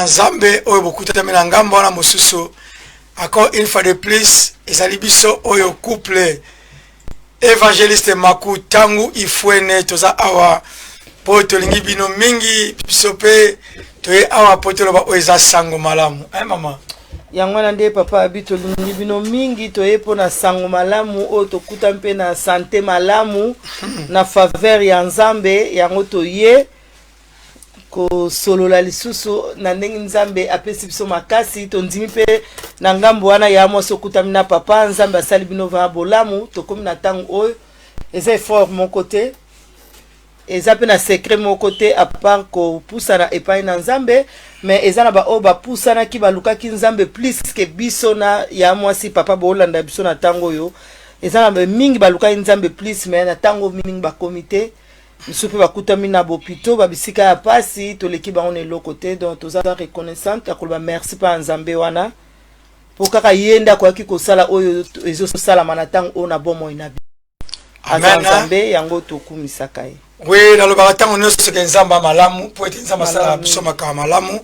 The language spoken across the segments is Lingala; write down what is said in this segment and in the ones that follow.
na nzambe oyo bokutami na ngambo wana mosusu. Encore une fois de plus, ezali biso oyo couple évangéliste Maku Tangu Ifwene toza awa po tolingi bino mingi biso pe toye awa po toloba oyo eza sango malamu. Mama Yangwana nde papa abito lingi bino mingi toye po na sango malamu oyo tokuta mpe na santé malamu na faveur ya nzambe yango toye ko solola lisusu na ndenge nzambe apesi biso makasi tondimi pe na ngambo wana ya moso kutami na papa nzambe asali bino va bolamu tokomi na tango oyo eza effort mon côté eza pe na secret mon côté à part ko pusana epai na nzambe mais eza na ba o ba pusana ki baluka ki nzambe plus que biso na ya mwasi papa bolanda biso na tango yo eza na mingi baluka nzambe plus mais na tango mingi ba comité Soupe bakutami na bopito babisika ya pasi toleki ba on est l'autre côté donc toza reconnaissante akoba merci pa nzambe wana pour kaka yenda kwa ki kosala oyo ezo sala manatang ona bomo ina amen nzambe yango tokumisaka ye oui na loba tango nyonso ke nzamba malamu po ete nzamba sala biso makama malamu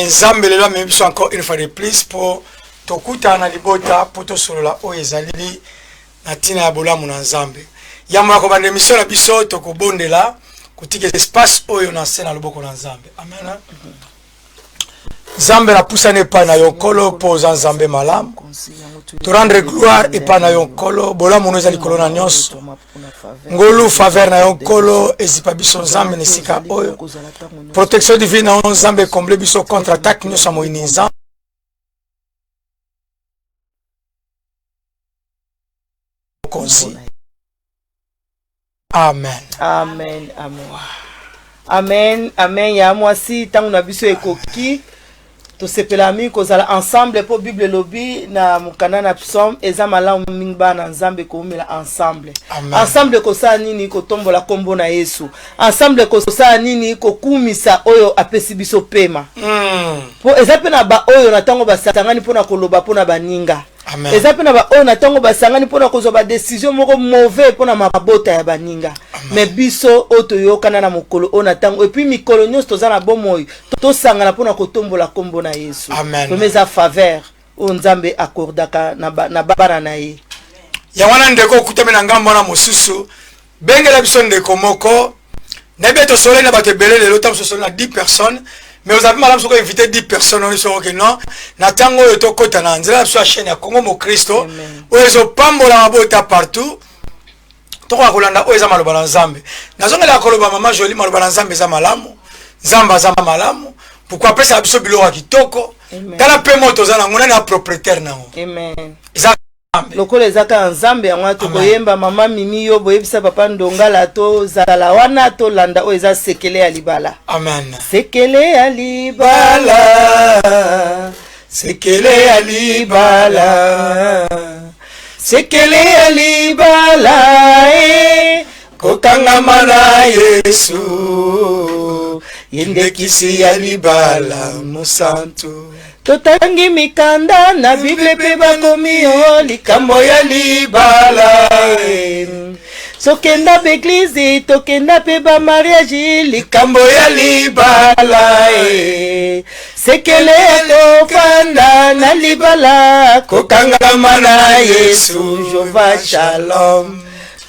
nzambe lelo me biso encore une fois de plus pour tokuta na libota po to solola oyo ezalili na tina ya bolamu na nzambe Yama ko bande mission na biso to ko bondela kutike espace oyo na sena loboko na nzambe amen nzambe na pusane pa na yonkolo po za nzambe malamu to rendre gloire et pa na yonkolo bolamu no ezali kolona nyonso ngolu faveur na yonkolo ezipa biso nzambe ne sika oyo protection divine na nzambe comble biso contre attaque nyonso moyini nzambe konsi. Amen. Amen. Amen. Amen. Amen. Ya mwasi tangu na biso ekoki to sepela mi kozala ensemble po Bible lobby na mukana na psalm eza malamu mingba na nzambe ko umela ensemble. Amen. Ensemble ko sa nini ko tombola kombo na Yesu. Ensemble ko sa nini ko kumisa oyo apesi biso pema. Po eza pe na ba oyo na tango basangani po na koloba po na baninga. Amen. Eza pe na ba oyo na tango basangani po na kozwa ba décision moko mauvais po na mabota ya baninga. Mais biso oto yokana na mokolo ona tango et puis mikolo nyos toza na bomoy to sangana po na kotombola kombo na Yesu. Amen. To meza faveur o nzambe accordaka na bana na ye. Ya wana ndeko kutame na ngambo na mosusu bengela biso ndeko moko na beto solo na batebele lelo tam solo na 10 personnes. Mais vous avez madame soko invité 10 personnes on soko que non na tango yo to kota na nzela so chaîne ya Congo mo Kristo ozo pambola mabota partout to kwa kolanda oza maloba na nzambe nazongela koloba mama Jolie maloba na nzambe za malamu nzamba za malamu pourquoi pesa biso biloko kitoko kala pe moto za na ngona na propriétaire nango amen za lokole zaka nzambe yango to koyemba mama mimi yo boyebisa papa ndongala to zala wana to landa o eza sekele ya libala amen sekele ya libala sekele ya libala sekele ya libala kokangama na Yesu yendekisi ya libala musantu totangi mikanda na Bible pe bakomi yo likambo ya libala sokenda pe eglise tokenda pe ba mariage likambo ya libala sekele tofanda na libala kokangama na Yesu Jehova shalom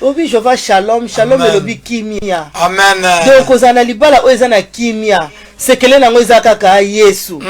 obi Jehova shalom shalom elobi kimia amen donc ozana libala o eza na kimia sekele nango eza kaka Yesu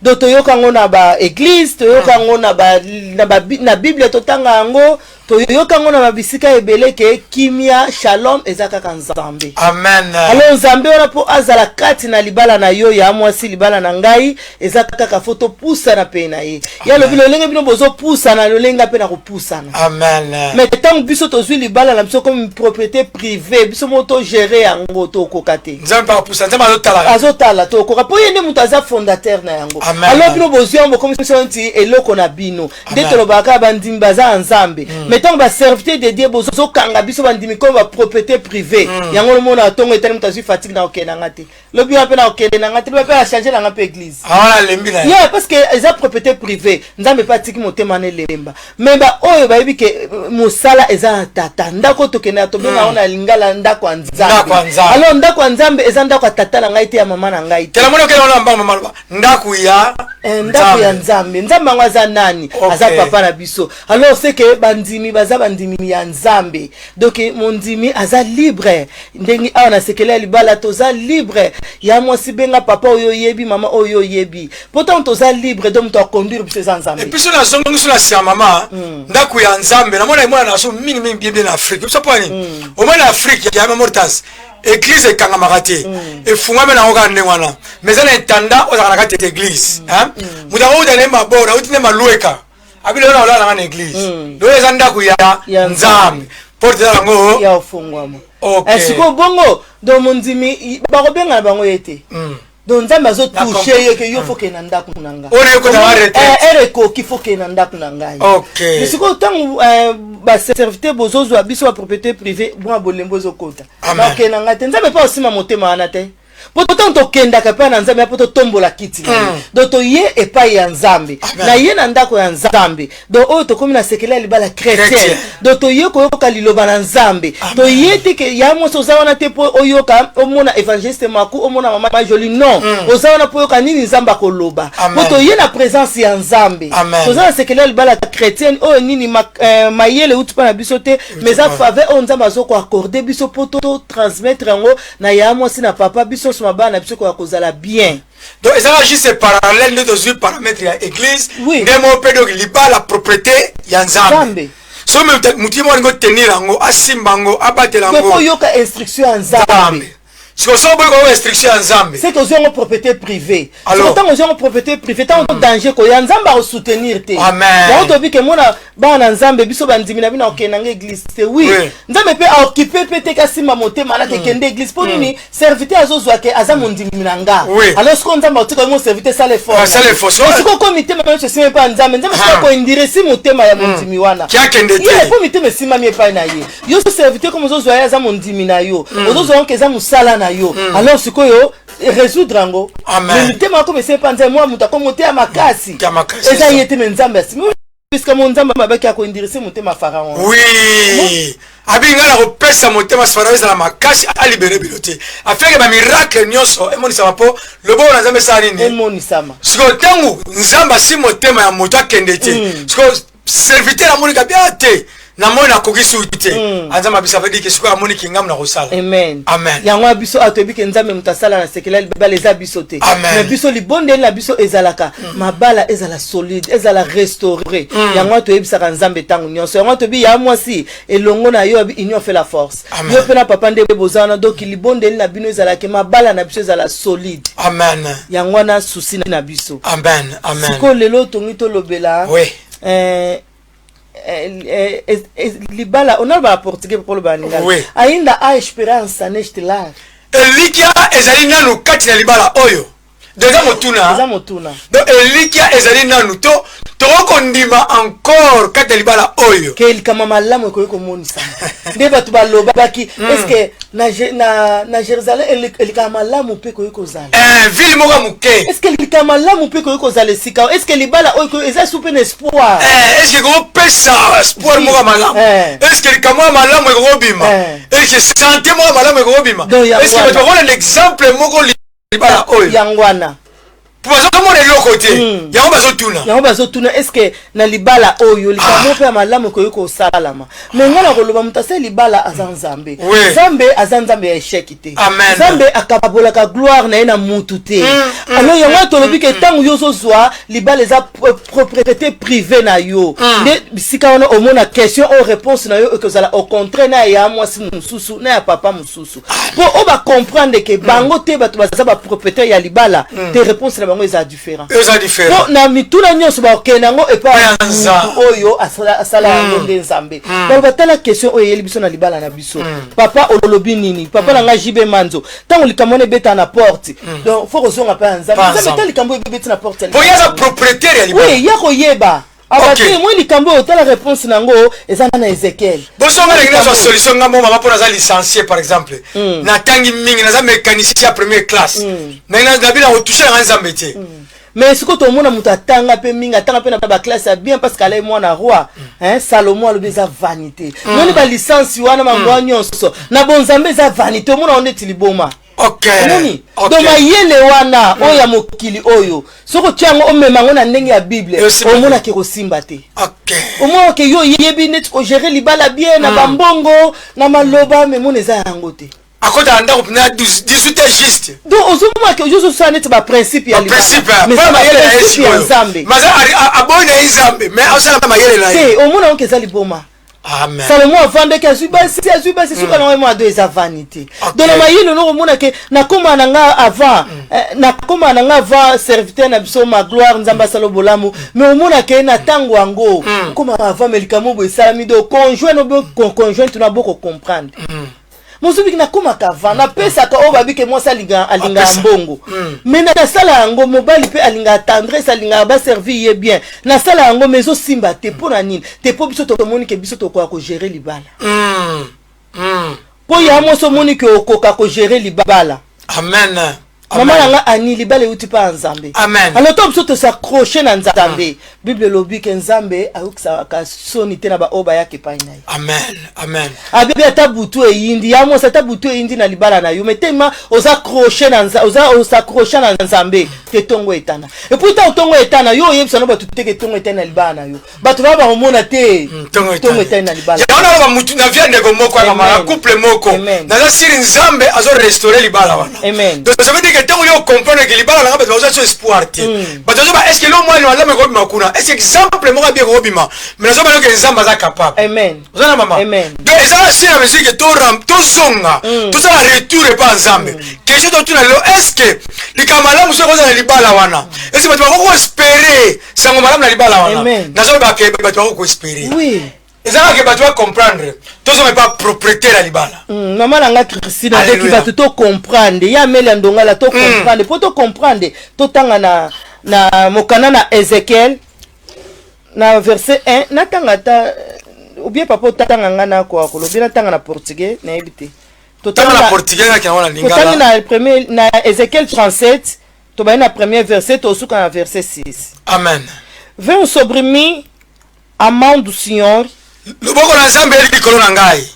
do toyoka ngo na ba église toyoka ngo na Bible totanga ngo toyoka ngo na babisika ebele ke kimia shalom ezaka nzambe amen alors nzambe wana po azala kati na libala na yo ya mwasi libala na ngai ezaka ka foto pusa na pe na ye ya lobilo lenge bino bozo pusa na lolenga pe na kopusa na amen mais tant biso tozwi libala na biso comme propriété privée biso moto gérer yango to kokate nzambe pa pusa nzambe azotala to koka po yende muto aza fondateur na yango alors bino bozwi yango comme si on dit eloko na bino nde tolobaka bandimi baza nzambe tant ba serviteur de Dieu bozo kanga biso bandimi ko ba propriété privée yango le mona tongo etali mutazi fatigue na okena ngate le bien pe na okende na ngati pe a changer na ngapa église ah lembi na yeah parce que eza propriété privée nzambe pa tiki motema ne lemba mais ba oyo ba yebi ke musala eza tata ndako tokena to benga ona lingala ndako nzambe alors ndako nzambe eza ndako tata na ngai te ya mama na ngai te tela mono kena ona mba mama ndako ya nzambe nzambe ngaza nani aza papa na biso alors c'est que bandimi baza bandimi ya nzambe donc mondimi aza libre ndengi ana sekela libala toza libre ya mwasi benga papa oyo yebi mama oyo yebi pourtant toza libre donc to conduire biso za nzambe et puis sur la zongo sur la sia mama ndako ya nzambe na mona na so mingi bien en Afrique ça point au moins en Afrique ya mortas église ekangamaka te efungwame na ngoka ndenge wana mais eza na etanda ozalaka na kati ya église muta outa ne mabora outi ne malueka abile ona olala na église loyo eza ndako ya nzambe porte ya yango ya ofungwama okay siko bongo do mondimi bakobenga na bango yete donc nzambe azo toucher yo ke yo foke na ndako na ngai ore ko na arrêter ereko ki foke na ndako na ngai okay siko tangu ba serviteur bozozo abiso ba propriété privée bon bolembo zokota donc na ngai te nzambe pa osima motema wana te pourtant tokenda ka pa na nzambe poto tombola kiti donc to ye epai ya nzambe na ye na ndako ya nzambe donc oyo tokomi na sekela libala chrétien donc to ye koyoka liloba na nzambe to ye te ke ya moso zawana te po oyoka omona évangéliste maku omona mama joli non ozawana po yoka nini nzamba koloba po to ye na présence ya nzambe to za sekela libala chrétien oyo nini mayele utupa na biso te mais a faveur on nzamba azoko accorder biso poto transmettre ngo na ya mosi na papa biso ma bana biso ko kozala bien donc ça va juste parallèle de deux paramètres ya église ndemo pedo liba la propriété ya nzambe so mutima ngo tenir ngo asimba ngo abatela ngo ko yoka instruction ya nzambe siko so boy ko restriction ya nzambe c'est que ont propriété privée alors tant ont propriété privée tant danger ko ya nzamba au soutenir te amen donc to bi ke mona bana nzambe biso bandimi na bina okena nga église te oui nzambe pe a occuper pe te kasima motema na te kende église pour nini serviteur azozwa ke aza mondimi na nga alors ce qu'on nzamba otika ngo serviteur ça les force siko comité ma pe se pas nzambe nzambe siko ko indire si motema ya mondimi wana kia kende te ye po mitema sima mi pa na ye yo serviteur comme ozozwa ya za mondimi na yo ozozwa ke za musala na yo alors sikoyo résoudre ngo mais tema ko c'est pas nzambe moi mutako motea makasi eza yete nzambe asimi puisque mon nzambe mabaki akoindirisa motema pharaon oui abinga na kopesa motema pharaon eza na makasi a libérer bilote afeke ba miracle nyonso emonisa mapo lobo na nzambe sa nini emonisama siko tangu nzamba si motema ya moto akende te siko serviteur amonika bien te na mona kokisi uti anzamba bisa veut dire que siko amoni kingam na kosala amen amen yango biso atobi ke nzambe mutasala na sekela libala eza biso te mais biso libonde na biso ezalaka mabala ezala solide ezala restaurer yango to ebisaka nzambe tangu nyonso yango to bi ya mwasi elongo na yo union fait la force yo pena papa ndebe bozana donc libonde na bino ezala ke mabala na biso ezala solide amen yango na souci na biso amen amen siko lelo tongi to lobela oui libala on a ba portugais pour le baninga ainda a esperança neste lar elikia ezali nanu kati na libala oyo déjà motuna donc elikia ezali nanu to ndima encore kati na libala oyo ke kama malamu ko monisa nde batu baloba baki est-ce que na Jérusalem kama malamu pe ko zala ville moko muke est-ce que kama malamu pe ko zala sika est-ce que libala oyo eza super espoir est-ce que ko pesa espoir moko malamu est-ce que kama malamu ko bima est-ce que santé moko malamu ko bima est-ce que tu vois l'exemple moko libala oyo yangwana pozo mo le lokote yango bazotuna est-ce que na libala oyo likamo pe malamu ko yoko salama mengana ko loba mutase libala azanzambe nzambe azanzambe ya échec te nzambe akabola ka gloire na ena mutu te alors yango to lobi ke tangu yo zozwa libala za propriété privée na yo nde bisika wana omona question ou réponse na yo que ça au contraire na ya mwasi mususu na ya papa mususu pour on va comprendre que bango te batu baza ba propriétaire ya libala te réponse bango eza différent na mituna nyonso ba kenango et pas oyo asala ndonde nzambe donc batala question oyo yeli biso na libala na biso papa olobi nini papa na nga jibe manzo tango likamone beta na porte donc faut que zonga pa nzambe nzambe tali kambo beta na porte pour yaza propriétaire ya libala oui yako yeba abate moi likambo otala réponse nango eza na Ezekiel bosonga na ngina solution ngambo mama pour za licencié par exemple na tangi mingi na za mécanicien à première classe na na bila retoucher na nzambe te mais ce que tout le monde a muta tanga pe minga tanga pe na ba classe bien parce qu'elle est moi na roi hein Salomon a le beza vanité noni ba licence wana mangwa nyonso na bonzambe za vanité mon on est liboma okay noni donc mayele wana oya mokili oyo soko tiango o memango na ndenge ya bible o mona ke kosimba te okay o mona ke yo yebi net ko gérer libala bien na bambongo na maloba mais mon eza yango te akota ndako na 18 juste donc ozomona ke ozo sa net ba principe ya libala mais ça mayele na esi nzambe mais abona nzambe mais osala mayele na te o mona ke za liboma. Amen. Salomon avande ke azubasi suka na mo ado eza vanité. Donc na mayilo no mona ke na koma na nga avant na koma na nga avant serviteur na biso ma gloire nzamba salo bolamu mais o mona ke na tango ango koma avant melikamo bo salami do conjoint no bo conjoint na boko comprendre. Mosubi na koma ka avant na pesa ka o babike mo salinga alinga mbongo. Mais na sala yango mobali pe alinga tendresse alinga ba servir ye bien. Na sala yango mezo simba te pona nini? Te po biso to moni ke biso to ko gérer libala. Po ya mo so moni ke okoka ko gérer libala. Amen. Maman nga ani libala uti pa nzambe. Amen. Alors to biso to s'accrocher na nzambe. Bible lobi ke nzambe ayukisa ka soni te na ba oba yake pa ina. Amen. Amen. Abi ata butu e yindi ya mo sa ta butu e yindi na libala na yo metema oza accrocher na nzambe oza accrocher na nzambe te tongo etana. Et puis ta tongo etana yo yebisa no batu teke tongo etana na libala na yo. Batu ba mona te tongo etana na libala. Ya ona ba mutu na via ndeko moko na mara couple moko. Na za siri nzambe azo restaurer libala wana. Amen. Donc ça veut dire que tant yo comprendre que libala na ba bazo espoir te. Bazo ba est-ce que lo moi no ala me ko makuna. Est-ce que exemple mo bien ko bima. Mais nazo ba que nzamba za capable. Amen. Zana mama. Amen. Donc ça si la musique to ram to songa. Tout ça retour et pas nzambe. Question to tuna lo est-ce que likamala muso ko za libala wana. Est-ce que bato ko espérer sango malamu na libala wana. Nazo ba ke bato ko espérer. Oui. Et ça que bato comprendre. Tous on pas propriétaire la libala. Maman nanga Christine avec qui bato to comprendre. Ya mele ndonga la to comprendre. Pour to comprendre to tanga na mokana na Ezekiel na verset 1 na tanga ta ou bien papa tanga ngana ko ko lobi na tanga na portugais na ebité. To tanga na portugais na kana lingala. To tanga na premier na Ezekiel 37 to ba na premier verset to suka na verset 6. Amen. Vem sobre mim a mão do Senhor. Luboko na nzambe likolo na ngai.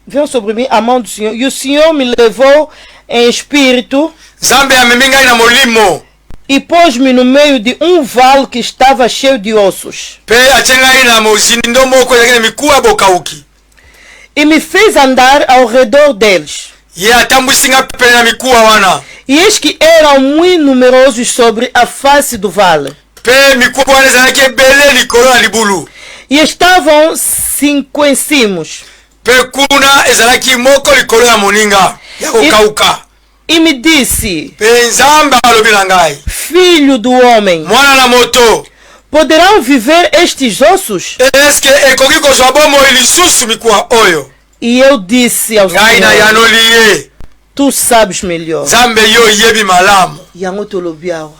Vem sobre mim a mão do Senhor. E o Senhor me levou em espírito. Nzambe amemi ngai na molimo. E pôs-me no meio de vale que estava cheio de ossos. E me fez andar ao redor deles. E eis que eram muito numerosos sobre a face do vale. E estavam cinquentimos. E me disse: Filho do homem, poderão viver estes ossos? E eu disse ao Senhor: Tu sabes melhor.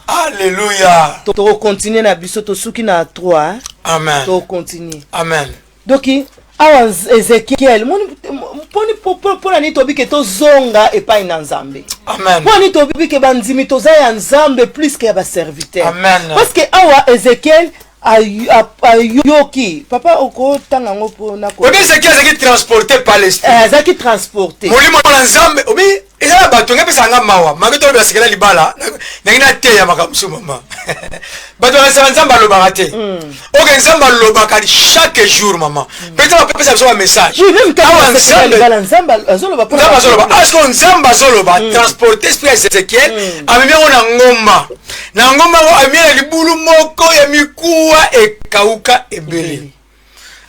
Alléluia. Tu continues na biso to suki na 3. Amen. Tu continues. Amen. Donc awa Ezekiel pona ni tobi ke to zonga epai na nzambe. Amen. Pona ni tobi ke banzimi to za ya nzambe plus que ba serviteur. Amen. Parce que awa Ezekiel ayoki papa oko tanga ngopo na ko. Obi Ezekiel zaki transporté par l'esprit. Zaki transporté. Molimo na nzambe obi eza bato ngapesa nga mawa mageto be asikela libala ngina te ya makamsu mama. Bato na nzambe alobaka te. Oke nzambe alobaka chaque jour mama. Peut-être pas pesa un message. Oui, même quand nzambe azoloba pour est-ce que nzambe azoloba transporter esprit Ezekiel amemi ona ngomba. Na ngomba ngo amemi libulu moko ya mikuwa ekauka ebele.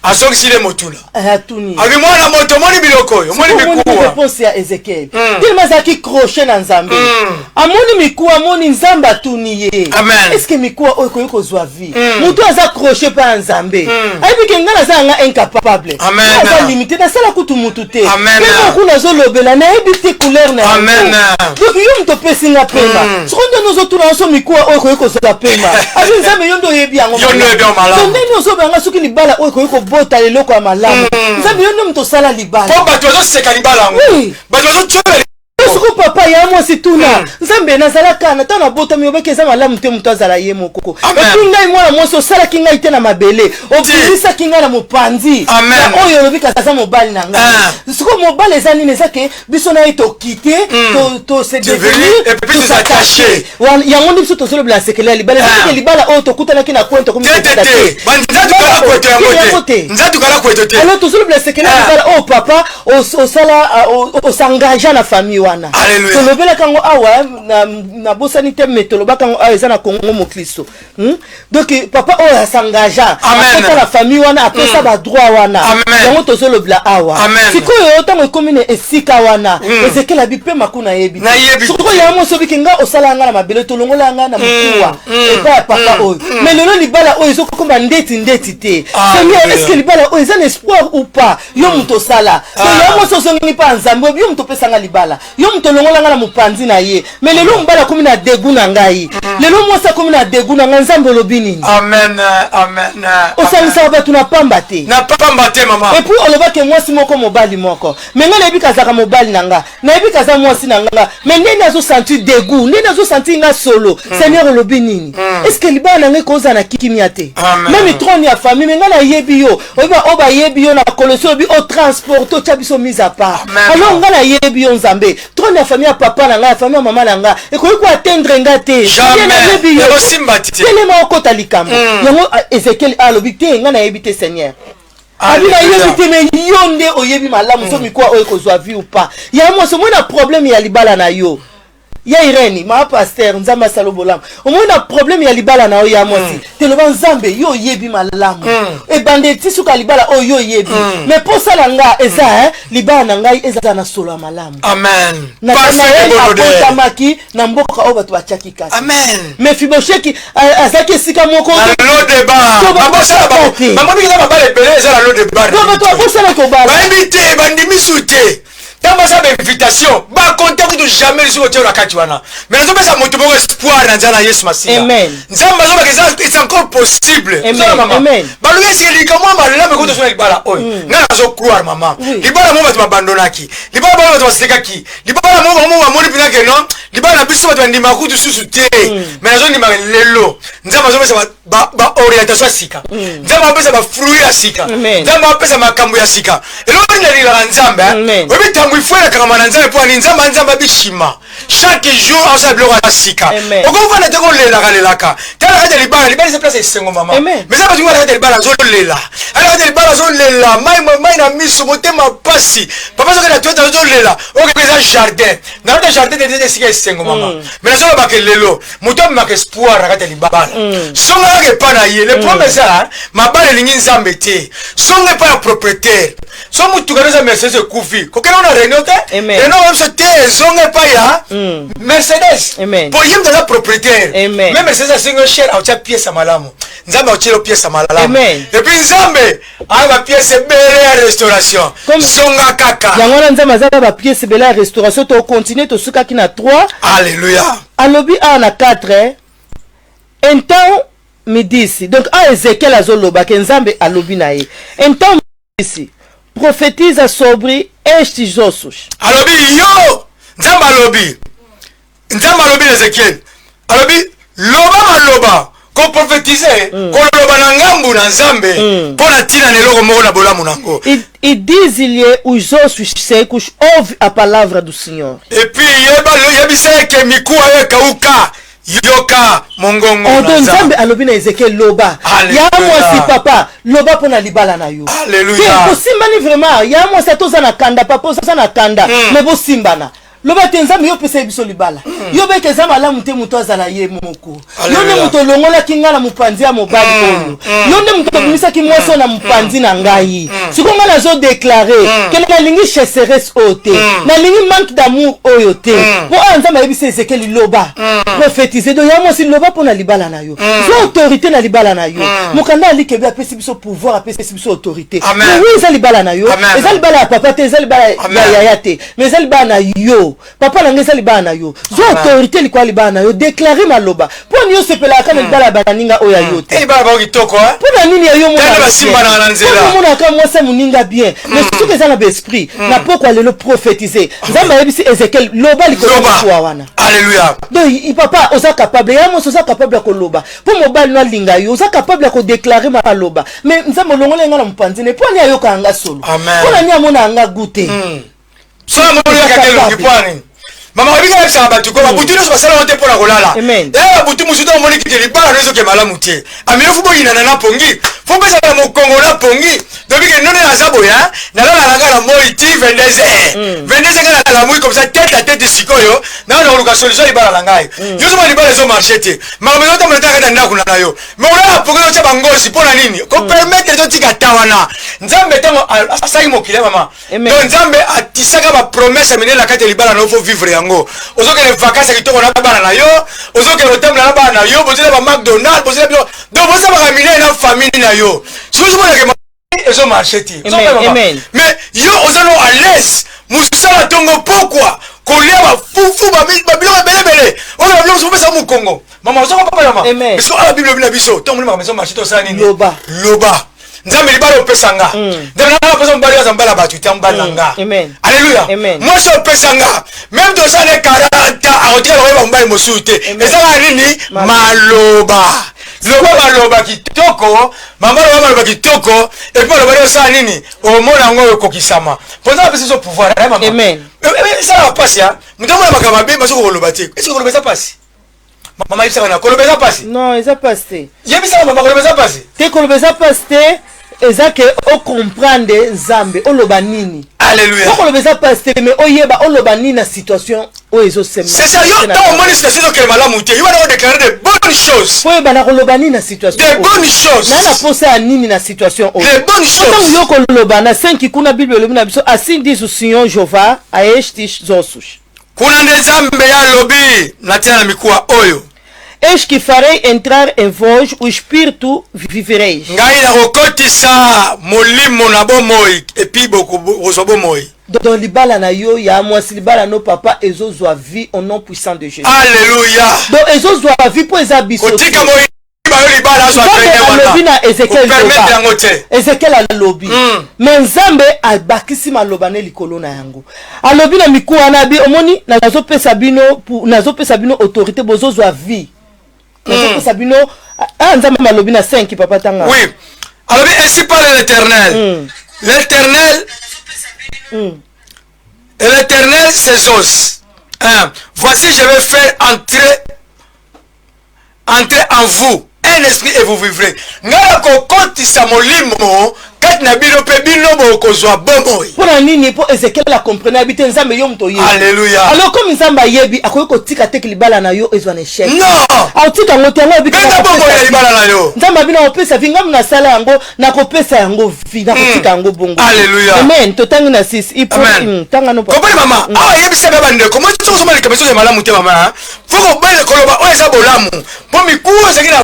azongisile motula atuni abi mwana moto moni biloko yo moni mikuwa réponse ya Ezekiel tellement zaki crochet na nzambe amoni mikuwa amoni nzambe atuni ye est-ce que mikuwa oyo koyoko zwa vie mutu aza crochet pa nzambe ayebi ke ngala za nga incapable aza limité na sala kutu mutu te mais kuna zo lobela na yebi te couleur na donc yo mto pesinga pema sokondo nozo tuna so mikuwa oyo koyoko zwa pema abi nzambe yo ndo yebi yango ndeni ozo banga soki libala oyo koyoko bota leloko ya malamu nzambe yo ndo mto sala libala po bato bazoseka libala yango bato bazotyola soko papa ya mwasi tuna nzambe nazalaka na tana bota mi obeke za malamu te mutu azala ye moko epi ngai mwana mwasi osalaki ngai te na mabele obimisaki ngai na mopanzi oyo olobi kaza mobali na ngai soko mobali eza nini eza ke biso na ye tokite tose devenir tosattache yango nde biso tozolobela sekele ya libala ezake libala oyo tokutanaki na kwento alors tozolobela sekele ya libala oyo papa osala osangaja na famille wana tolobela kango awa na bosani te metoloba kango awa eza na Kongo moklisto donc papa oyo asangaja apesa la famille wana apesa ba droit wana yango tozolobela awa sikoyo ntango ekomi na esika wana Ezekiel abi pe makuna yebi sikoyo yango sobi nga osala nga na mabele tolongola nga na mukuwa epa ya papa oyo mais lelo libala oyo ezokomba ndeti te Seigneur est-ce que libala oyo eza na espoir ou pas yo muto sala yango sosongi pa nzambe yo muto pesa nga libala yo mto longola nga na mupanzi na ye mais lelo mbala komi na degu na ngai lelo mwasa komi na degu na ngai nzambe lobi nini amen osangisa bato na pamba te mama et puis olobake mwasi moko mobali moko mais nga nayebi kazaka mobali na nga nayebi kaza mwasi na nga mais ndeni azosentir degu ndeni azosentir nga solo Seigneur olobi nini est-ce que libala na ngai koza na kikimia te même trône ya famille mais nga nayebi yo oyiba o bayebi yo na kolosio obi o transport otia biso mise à part alors nga nayebi yo nzambe trône ya famille ya papa na nga ya famille ya mama na nga ekoki ko atteindre nga te telema okota likambo yango Ezekiel alobi te nga nayebi te Seigneur abi nayebi te me yo nde oyebi malamu so mikuwa oyo kozwa vie ou pas ya mo so mona problème ya libala na yo ya Irene ma pasteur nzamba salobolam omona problème ya libala na oyo ya mwasi teloba nzambe yo yebi malamu e bandeti suka libala oyo yebi mais pour ça nga eza libala na ngai eza na solo malamu amen na na maki na mboka oyo bato bachaki kasi amen mais fibosheki azaki sika moko lo débat maman ni na babale pele eza la lo débat non bato abosala ko bala bandité bandimi soute tamba sa invitation ba contact de jamais les autres la katiwana mais nous ça moto bon espoir na nzala Yesu Masiya nzamba zo ba c'est encore possible amen ba lu esi li kama malala me koto so libala oy na zo croire maman libala mo ba abandonaki libala ba ba sekaki libala mo amoni pina ke non libala biso ba ndima kutu susu te mais nazo ndima lelo nzamba zo ba orientation sika nzamba pesa ba fruit ya sika nzamba pesa makambo ya sika elo ni la nzamba obi tangu ifuela kama nzamba po ni nzamba bishima chaque jour on s'ablo à sika oko na te ko lela ka tala ka libala se place sengo mama mais ça ba tunga ka libala zo lela ala ka libala zo lela mai na miso motema pasi papa zo ka tueta zo lela o ke pesa jardin na le jardin de sika sengo mama mais ça ba ke lelo muto ma ke espoir ka libala songa ke pana ye le problème ça mabale lingi nzambe te songa pa propriétaire so mutu ka za Mercedes kufi ko ke na renote et non se te songa pa ya Mercedes pour yim de la propriétaire même Mercedes single share au pièce à malamu nzambe au chelo pièce à malamu et puis nzambe a ba pièce belle à restauration songa kaka yango nzambe za ba pièce belle à restauration to continuer to suka ki na 3 alléluia alobi a na 4 un temps midisi donc a Ezekiel azoloba ke nzambe alobi na ye un temps midisi prophétise sobri esti josush alobi yo nzamba alobi Ezekiel alobi loba ko prophétiser ko loba na ngambu na nzambe pona tina neloko moko na bolamu nango e diz-lhe os ossos secos ouve a palavra do Senhor et puis yebisa ke mikuwa ye kauka yoka mongongo na nzambe alobi na Ezekiel loba ya mwasi papa loba pona libala na yo alléluia ko simbani vraiment ya mwasi toza na kanda papa oza na kanda mais bo simbana loba te nzambe yo pesa biso libala yo beke za malamu te muto azala ye moko yo ne muto longola kinga mupanzi ya mobali oyo yo ne muto kumisa ki mwaso na mupanzi na ngai sikonga na zo déclarer que na lingi chasseresse ote na lingi manque d'amour oyo te po nzambe yebisa Ezekiel loba prophétiser do ya mo si loba pona libala na yo zo autorité na libala na yo mukanda alikebe apesi biso pouvoir apesi biso autorité oui za libala na yo eza libala ya papa te eza libala ya yaya te mais eza libala na yo papa na ngesa libala na yo zo autorité likwa libala na yo déclarer maloba poni yo sepela kana libala bananinga oya yo te bala ba kitoko pona nini yo mo na simba na nzela mona ka mwasa muninga bien mais surtout que ça na esprit na poko le prophétiser nzamba yebisi Ezekiel loba likolo kwa wana alléluia donc papa oza capable ya mo oza capable ko loba po mobali no linga yo oza capable ko déclarer maloba mais nzamba longola ngana mpanzi ne poni ayo ka anga solo pona nya mona anga goûter so mo ka kelo kipani mama wabika yabisa abatu ko babutu no basala wote pona kolala babutu musuto omoni kiteli bala rezo ke malamu te amiyo fubo ina na pongi fo pesa na mokongo na pongi dobike none na zabo ya na la ngala moiti 22 kana la moi comme ça tête à tête sikoyo na na oluka solution libala la ngai yo zo libala zo marchete mama yo tamata kana ndako na yo me ola pongo yo chaba ngozi pona nini ko permettre to tika tawana nzambe tango asai mokile mama donc nzambe atisaka ba promesse minela kati libala no fo vivre yango ozoke les vacances kitoko na bana na yo ozoke le temple na bana na yo bozela ba McDonald's bozela bio donc bozela ba kamine na famille na yo sozo bona ke ezo marchete mais yo ozalo à l'aise musala tongo pourquoi kolia ba fufu ba bilo belebele oyo ba bilo pesa mu Congo mama ozoko papa mama biso ala bible bina biso tongo mama maison marchete osala nini loba nzambe libala opesanga ndana na pesa mbali ya zambala batu tambalanga alléluia moi so opesanga même dans ça les 40 a otira ba mbali mosute ezala nini maloba loba kitoko mama loba kitoko et puis loba ça nini o mona ngo kokisama poza pesa so pouvoir mama ça va passer mutambo na makama be masoko koloba te est-ce que koloba ça passe mama yebisa na koloba ça passe non eza passe yebisa mama koloba ça passe te koloba ça passe eza que o comprendre nzambe oloba nini alléluia ko lobeza pasteur mais oyeba oloba nini na situation o ezo sema c'est ça yo dans mon situation que malamu te yo va déclarer de bonnes choses oyeba bana koloba nini na situation de bonnes choses na posa nini na situation o de bonnes choses yo ko loba na 5 kuna bible lobi na biso asindi susion jova aeshti zosush kuna nzambe ya lobi na tena mikua oyo Est-ce qu'il farait entrer en vogue ou spiritu vivrei? Ngai na kokotisa molimo na bomoi epi bozo bomoi. Dans libala na yo ya mwasi libala no papa ezozwa vie au nom puissant de Jésus. Alléluia. Donc ezozwa vie pour ezabiso. Kotika moi ba libala zo na Ezekiel Ezekiel alobi. Mais Nzambe abakisi malobane likolo na yango. Alobi na mikuwa na bi omoni na nazopesa bino autorité bozozwa vie. Sabino Nzambe malobi na 5 papa tanga. Oui. Alors ainsi parle l'Éternel. L'Éternel et l'Éternel s'exauce. Voici je vais faire entrer en vous un esprit et vous vivrez. Ngala kokoti sa molimo kat na bino pe bino bokozwa bomoi. Pona nini po Ezekiel la comprendre habite Nzambe yo mto yebi. Alléluia. Alors comme Nzambe yebi akoyiko tika tek libala na yo ezwa na échec. Non. Autika ngoto yango habite. Beta bomoi ya libala na yo. Nzambe bino opesa vinga mna sala yango na kopesa yango vi na kotika yango bongo. Alléluia. Amen. Totangi na 6 ipo tanga no pa. Kopani mama, awa yebi sebe bande ko mo tso mali kameso ya malamu te mama. Foko bale koloba o eza bolamu. Po mikuwa zakina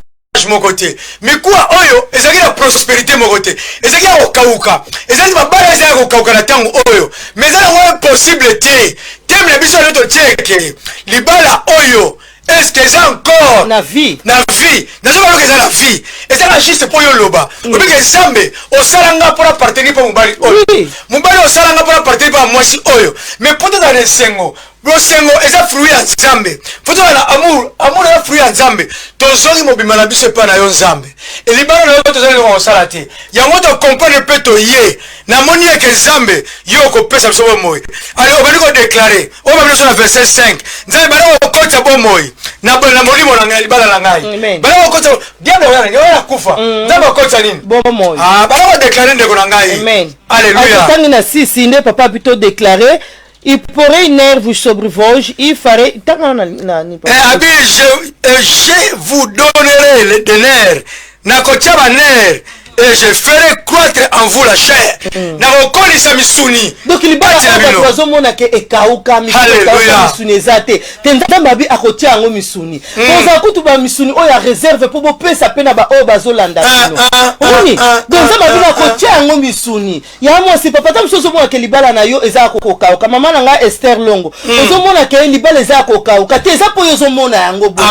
mon côté mais quoi oyo ezaki la prospérité mon côté ezaki ya kokauka ezaki mabala ezaki ya kokauka na tango oyo mais ezali yango possible te teme na biso yoto tieke libala oyo est-ce que c'est encore na vie nazoka eza na vie ezaka juste po yo loba obike Nzambe osalanga mpona partenir mpo mobali oyo mobali osalanga mpona partenir mpo mwasi oyo mais poto na esengo bosengo eza fruit ya Nzambe poto na amour eza fruit ya Nzambe tozongi mobima na biso epai na yo Nzambe elibala na yo tozali kosala te yango tocomprendre mpe toye namoni eke Nzambe yo okopesa biso bomoi ale obandi kodeklare oyo babi biso na verset 5 Nzambe bana kokotisa bomoi na molimo na ngai libala na ngai bana kokotisa diable wana kufa Nzambe okotisa nini bomoi bana kodeklare ndeko na ngai amen alléluia atangi na 6 nde papa plutôt déclaré il pourrait nerve sobre vos, il ferait je vous donnerai des nerfs nakotia nerfs et je ferai croître en vous la chair. Nakokolisa misuni. Donc il va bazomona ke ekauka misuni ezate. Tenda mabi akotia yango misuni. Toza kutu ba misuni oya réserve pour bopesa pena ba o bazolanda bino. Oni donc ça mabi akotia yango misuni. Ya moi c'est papa tam soso mona ke libala na yo eza akokauka. Mama na nga Esther Longo. Ozomona ke libala eza akokauka. Te eza po yozomona yango bo.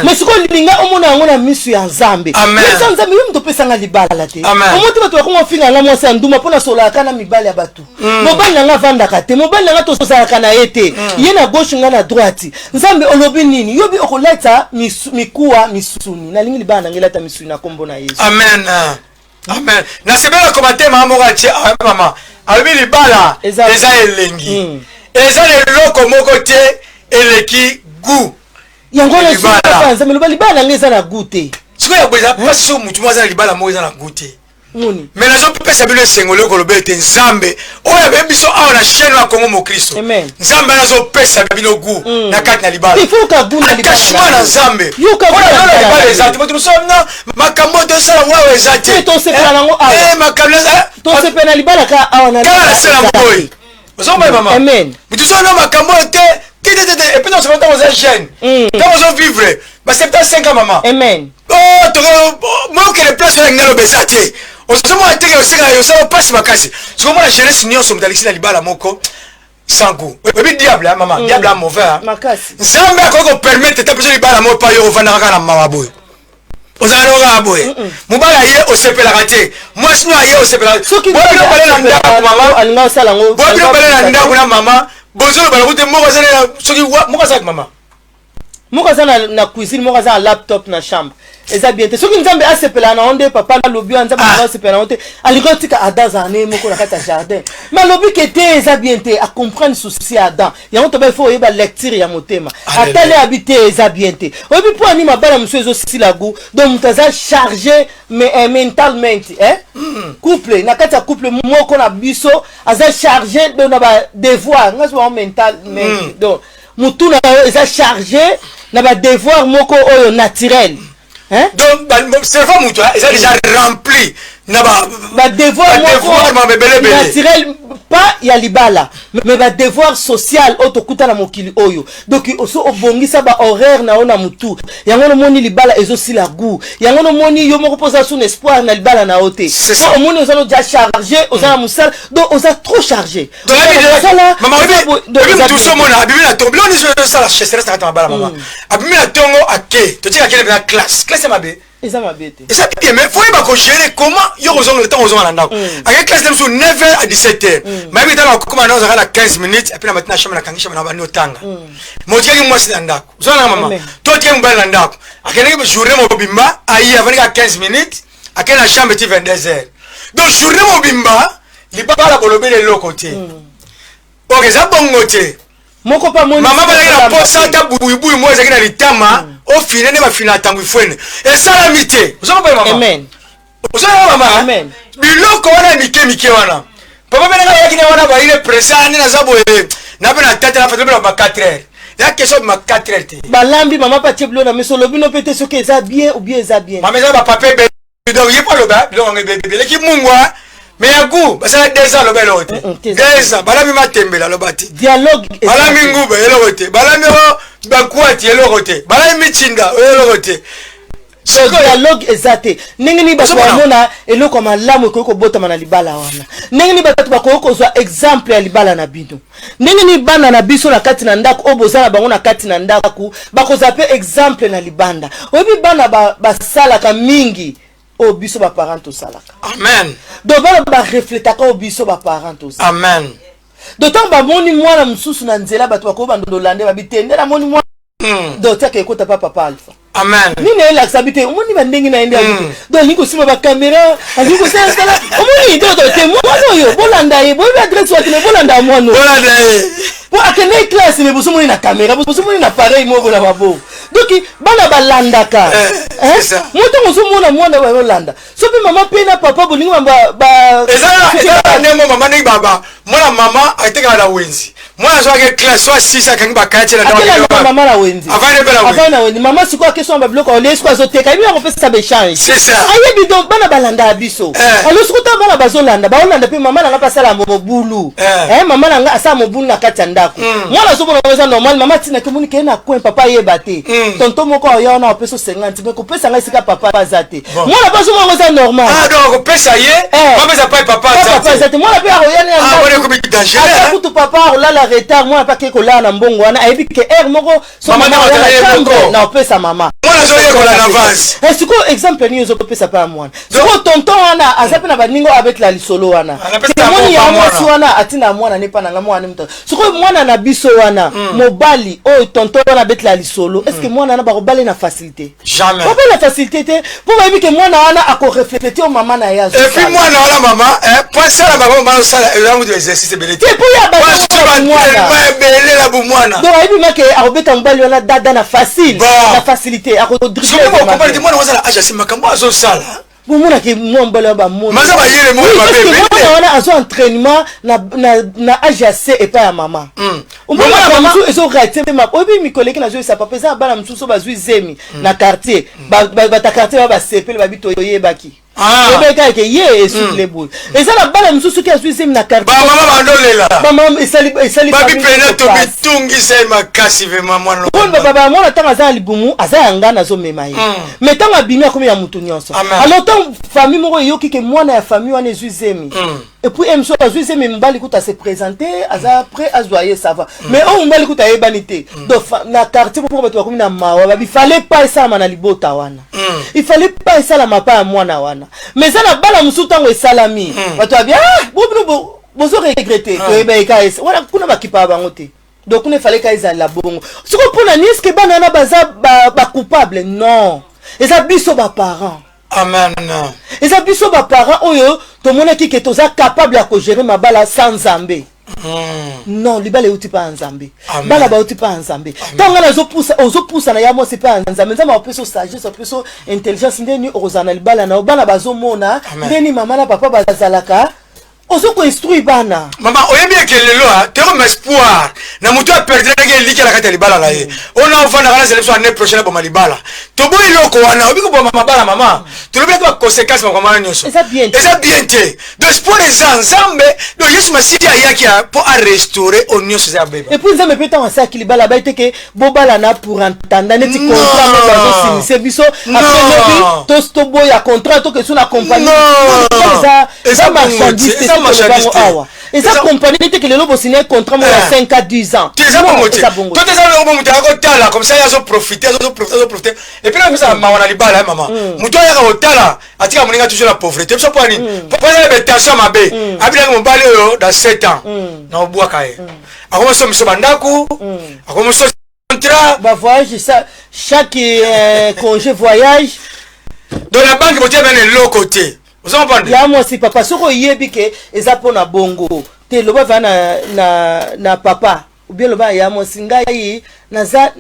Mais siko linga omona yango na misu ya Nzambe. Eza Nzambe yo mtopesa nga libala la te. Omoto bato ko finga la mwasa nduma pona sola kana mibale ya batu. Mobali nga vanda kate, mobali nga to sosa kana ete. Ye na gauche nga na droite. Nzambe olobi nini? Yobi okoleta mikuwa misuni. Na lingi libana ngelata misuni na kombo na Yesu. Amen. Amen. Na sebela komate mama ngati mama. Albi libala eza elengi. Eza leloko moko te eleki gu. Yango na libala. Nzambe libala ngeza na gute. Siko ya bweza pasi mutu mwaza libala moza na gute. Moni. Mais nazo pesa bino sengolo ko lobete Nzambe. Oya bebiso awa na chaîne wa Kongo mo Kristo. Amen. Nzambe nazo pesa bino gu na kati na libala. Il faut ka gu na libala. Kashima na Nzambe. Yo ka gu na libala ezati. Botu sonna makambo to sala wawe ezati. To se pena ngo awa. Makambo to se pena libala ka awa na. Kala sala boy. Ozomba mama. Amen. Botu sonna makambo te et puis on se monta aux jeunes. Quand on vivre, bah c'est peut-être 5 ans maman. Amen. Oh, moi que les places là ngalo besate. On se mo ateke aussi là, on se passe makasi. Ce que moi la jeunesse union sommes dans la libala moko sans goût. Et puis diable maman, diable mauvais. Makasi. Nzambe akoko permettre ta personne libala mo pa yo vana kana mama boy. Ozaloga boy. Mubala ye osepela raté. Moi sinon ye osepela. Boy no balé na ndako mama. Alinga sala ngo. Boy no balé na ndako na mama. Bonjour balé moko zana soki moko zak mama. Moko zana na cuisine, moko zana laptop na chambre. Eza bien te soki Nzambe asepela na onde papa na lobi Nzambe asepela na onde alikotika adazane moko na kata jardin. Mais lobi que te eza bien te a comprendre souci Adam. Ya on to ba faut yeba lecture ya motema. Atale habiter eza bien te. Obi po ani mabala muso ezo sisi la go. Donc mutaza chargé mais mentalement couple na kata couple moko na biso aza chargé de na ba devoir ngaso mental donc mutu na eza chargé na ba devoir moko oyo naturel. Hein? Donc, c'est pas moi, ils ont déjà rempli. Ba devoir naturel, pas ya libala, mais ba devoir social, otokuta na mokili oyo. Donc, oso obongisa ba horaire na ona mutu. Yango no moni libala ezo si la goût. Yango no moni yo moko posa son espoir na libala na ote. Donc, moni ozo déjà chargé, ozo na musal, donc ozo trop chargé. Donc, maman, tout ce monde a bibi na tombe. Là, on est ça la chasse, reste à ta bala, maman. A bibi na tongo à quai. Tu dis à quelle classe? Classe c'est ma bé. Et ça m'a bête. Et ça bien, mais faut pas gérer comment yo ont le temps aux gens là. Avec classe de 9h à 17h. Mais dans la comment on a 15 minutes et puis maintenant je me kangisha na bano tanga. Mo tiaki moi c'est ndako. Zona maman. Toi tiaki mbala ndako. Akene journée mo bimba ayi avant 15 minutes, akena chambre ti 22h. Donc journée mo bimba, li bala bolobe le côté. OK, ça bongo te. Moko pa moni mama balaki na posa ta buibui moi ezaki na litama au final ne ba fina tangu ifwene esala mite ozoma pa mama amen ozoma mama amen biloko wana mike wana papa bena yaki na wana ba ile presa ni na zabo na bena tete na fatelo ba 4h ya question ma 4h te balambi mama pa teblo na meso lobino pete soki eza bien ou bien eza bien mama eza ba pape be donc yepa loba donc ngebe leki mungwa mais à goût, ça a 2 ans le bel hôte. 2 ans, balami matembela le bati. Dialogue. Balami ngube le hôte. Balami bakwati le hôte. Balami chinda le hôte. Ce dialogue exacté. Nengeni ba mona elo comme lamu ko bota mana libala wana. Nengeni ba ba ko zo exemple ya libala na bino. Nengeni bana na biso na kati na ndako obozana bango na kati na ndako ba ko zape exemple na libanda. Obi bana ba sala ka mingi. Au biso ba parents to salaka. Amen. Donc ba reflétaka au biso ba parents to salaka. Amen. D'autant ba moni mwana msusu na nzela ba to ko ba ndolande ba bitende na moni mwana. D'autant que kota papa alpha. Amen. Nini ela sabite omoni ba ndengi na ende abite. Donc niko sima ba caméra, niko sala. Omoni do te mwana yo bolanda ye, bo adresse wa tene bolanda mwana. Bolanda ye. Pour akene classe mais boso moni na caméra, boso moni na pareil mo bona babo. Donc bana balandaka c'est ça moto mosomona mwana ba landa sopi mama pena papa bolingo ba ezala ndemo mama ni baba mwana mama aiteka na wenzi mwana zo ke classe soit 6 akangi bakati na donc mama na wenzi avant na wenzi mama siko question ba biloko ole siko azoteka ibi on fait ça bechange c'est ça ayebi donc bana balanda biso alors siko ta bana bazolanda ba olanda pe mama nanga pasala mobulu mama nanga asa mobulu na kati ya ndako mwana zo bona weza normal mama tina ke moni ke na coin papa yeba te tonton moko ya na peso 50 mais ko pesa nga sika papa bazate mwana bazo mo weza normal donc pesa ye ba pesa papa azate mwana pe aroyana ya ko bi danger kutu papa olala retard mwana pa ke kolala mbongo wana ayebi ke moko so mama na opesa mama mwana zo yekola na avance siko exemple ni uzopesa pa mwana siko tonton wana azape na baningo avec la lisolo wana moni ya mwasi wana atina mwana ne pa na mwana mto siko mwana na biso wana mobali o tonton wana avec la lisolo est-ce que mwana na ba robale na facilité jamais pas la facilité te pour bayebi ke mwana wana ako refléter au mama na yazo et puis mwana wana mama point ça la mama sala elangu de exercice belete pour ya ba mwana donc ayebi make arobeta mobali wana dada na facile na facilité mwana wazala aja si makambo azosala bomona ke mobali ba mona maza ba yele mo ba bébé mwana wana azo entraînement na AJC et pas ya mama mama mama ezo raté ma obi mi collègue na zo sa papa za bana msuso bazui zemi na quartier ba ta quartier ba sepele ba bito yebaki yebeka ke ye souple boy eza na bana msuso ki azui zemi na quartier ba mama bandolela mama esali ba bipena to bitungi sai makasi ve mama no bon baba mona tanga za libumu aza yanga na zo mema ye mais tanga bimia komi ya mutu nyonso alors tant famille moko yoki ke mwana ya famille wana ezui zemi et puis emso azui zemi mbali kuta se présenter aza prêt à joyer ça va mais on mbali kuta yebanité donc na quartier pour bato bakomi na mawa il fallait pas ça na libota wana il fallait pas ça la mapa ya mwana wana mais ça na bala musu tango esalami bato abia bozo regretter que eba esa wala kuna bakipa bango te donc il fallait qu'ils aillent la bongo ce qu'on pona ni est-ce que bana na baza ba coupable non et ça biso ba parents amen et ça biso ba parents oyo to mona ki ke toza capable à gérer ma bala sans Nzambe non libala uti pa Nzambe bala ba uti pa Nzambe tanga na zo poussa na ya mo c'est pas Nzambe nzama opeso sagesse opeso intelligence ndeni ozana libala na bana bazo mona ndeni mama na papa bazalaka ozo ko instruire bana mama oyebi ekelelo te comme espoir na mutu a perdre ke liki la kata libala la ye ona ofana kana selection année prochaine ba malibala to boy loko wana obi ko ba mama mama to lobi ko conséquence ba mama nyonso eza bien te de espoir Nzambe do Yesu masidi ayaki pour à restaurer au nyonso za beba et puis Nzambe peut en ça ki libala ba teke bobala na pour entendre neti contrat ba zo c'est biso après lobi to sto boy a contrat to que sur la compagnie ça marchandise et ça compagnie était que le lobo signé contrat moi 5 à 10 ans ça bon tout ça le lobo mutaka tala comme ça ils ont profité et puis là ça mawana libala maman muto ya ka tala atika muninga toujours la pauvreté ça pour ni pour les bétation mabe abila mo bale yo dans 7 ans na obwa kae akoma so miso bandaku akoma so contrat ba voyage ça chaque congé voyage dans la banque botia ben le côté ya moi si papa soko yebi ke eza pona bongo te loba va na papa ou bien loba ya moi singai naza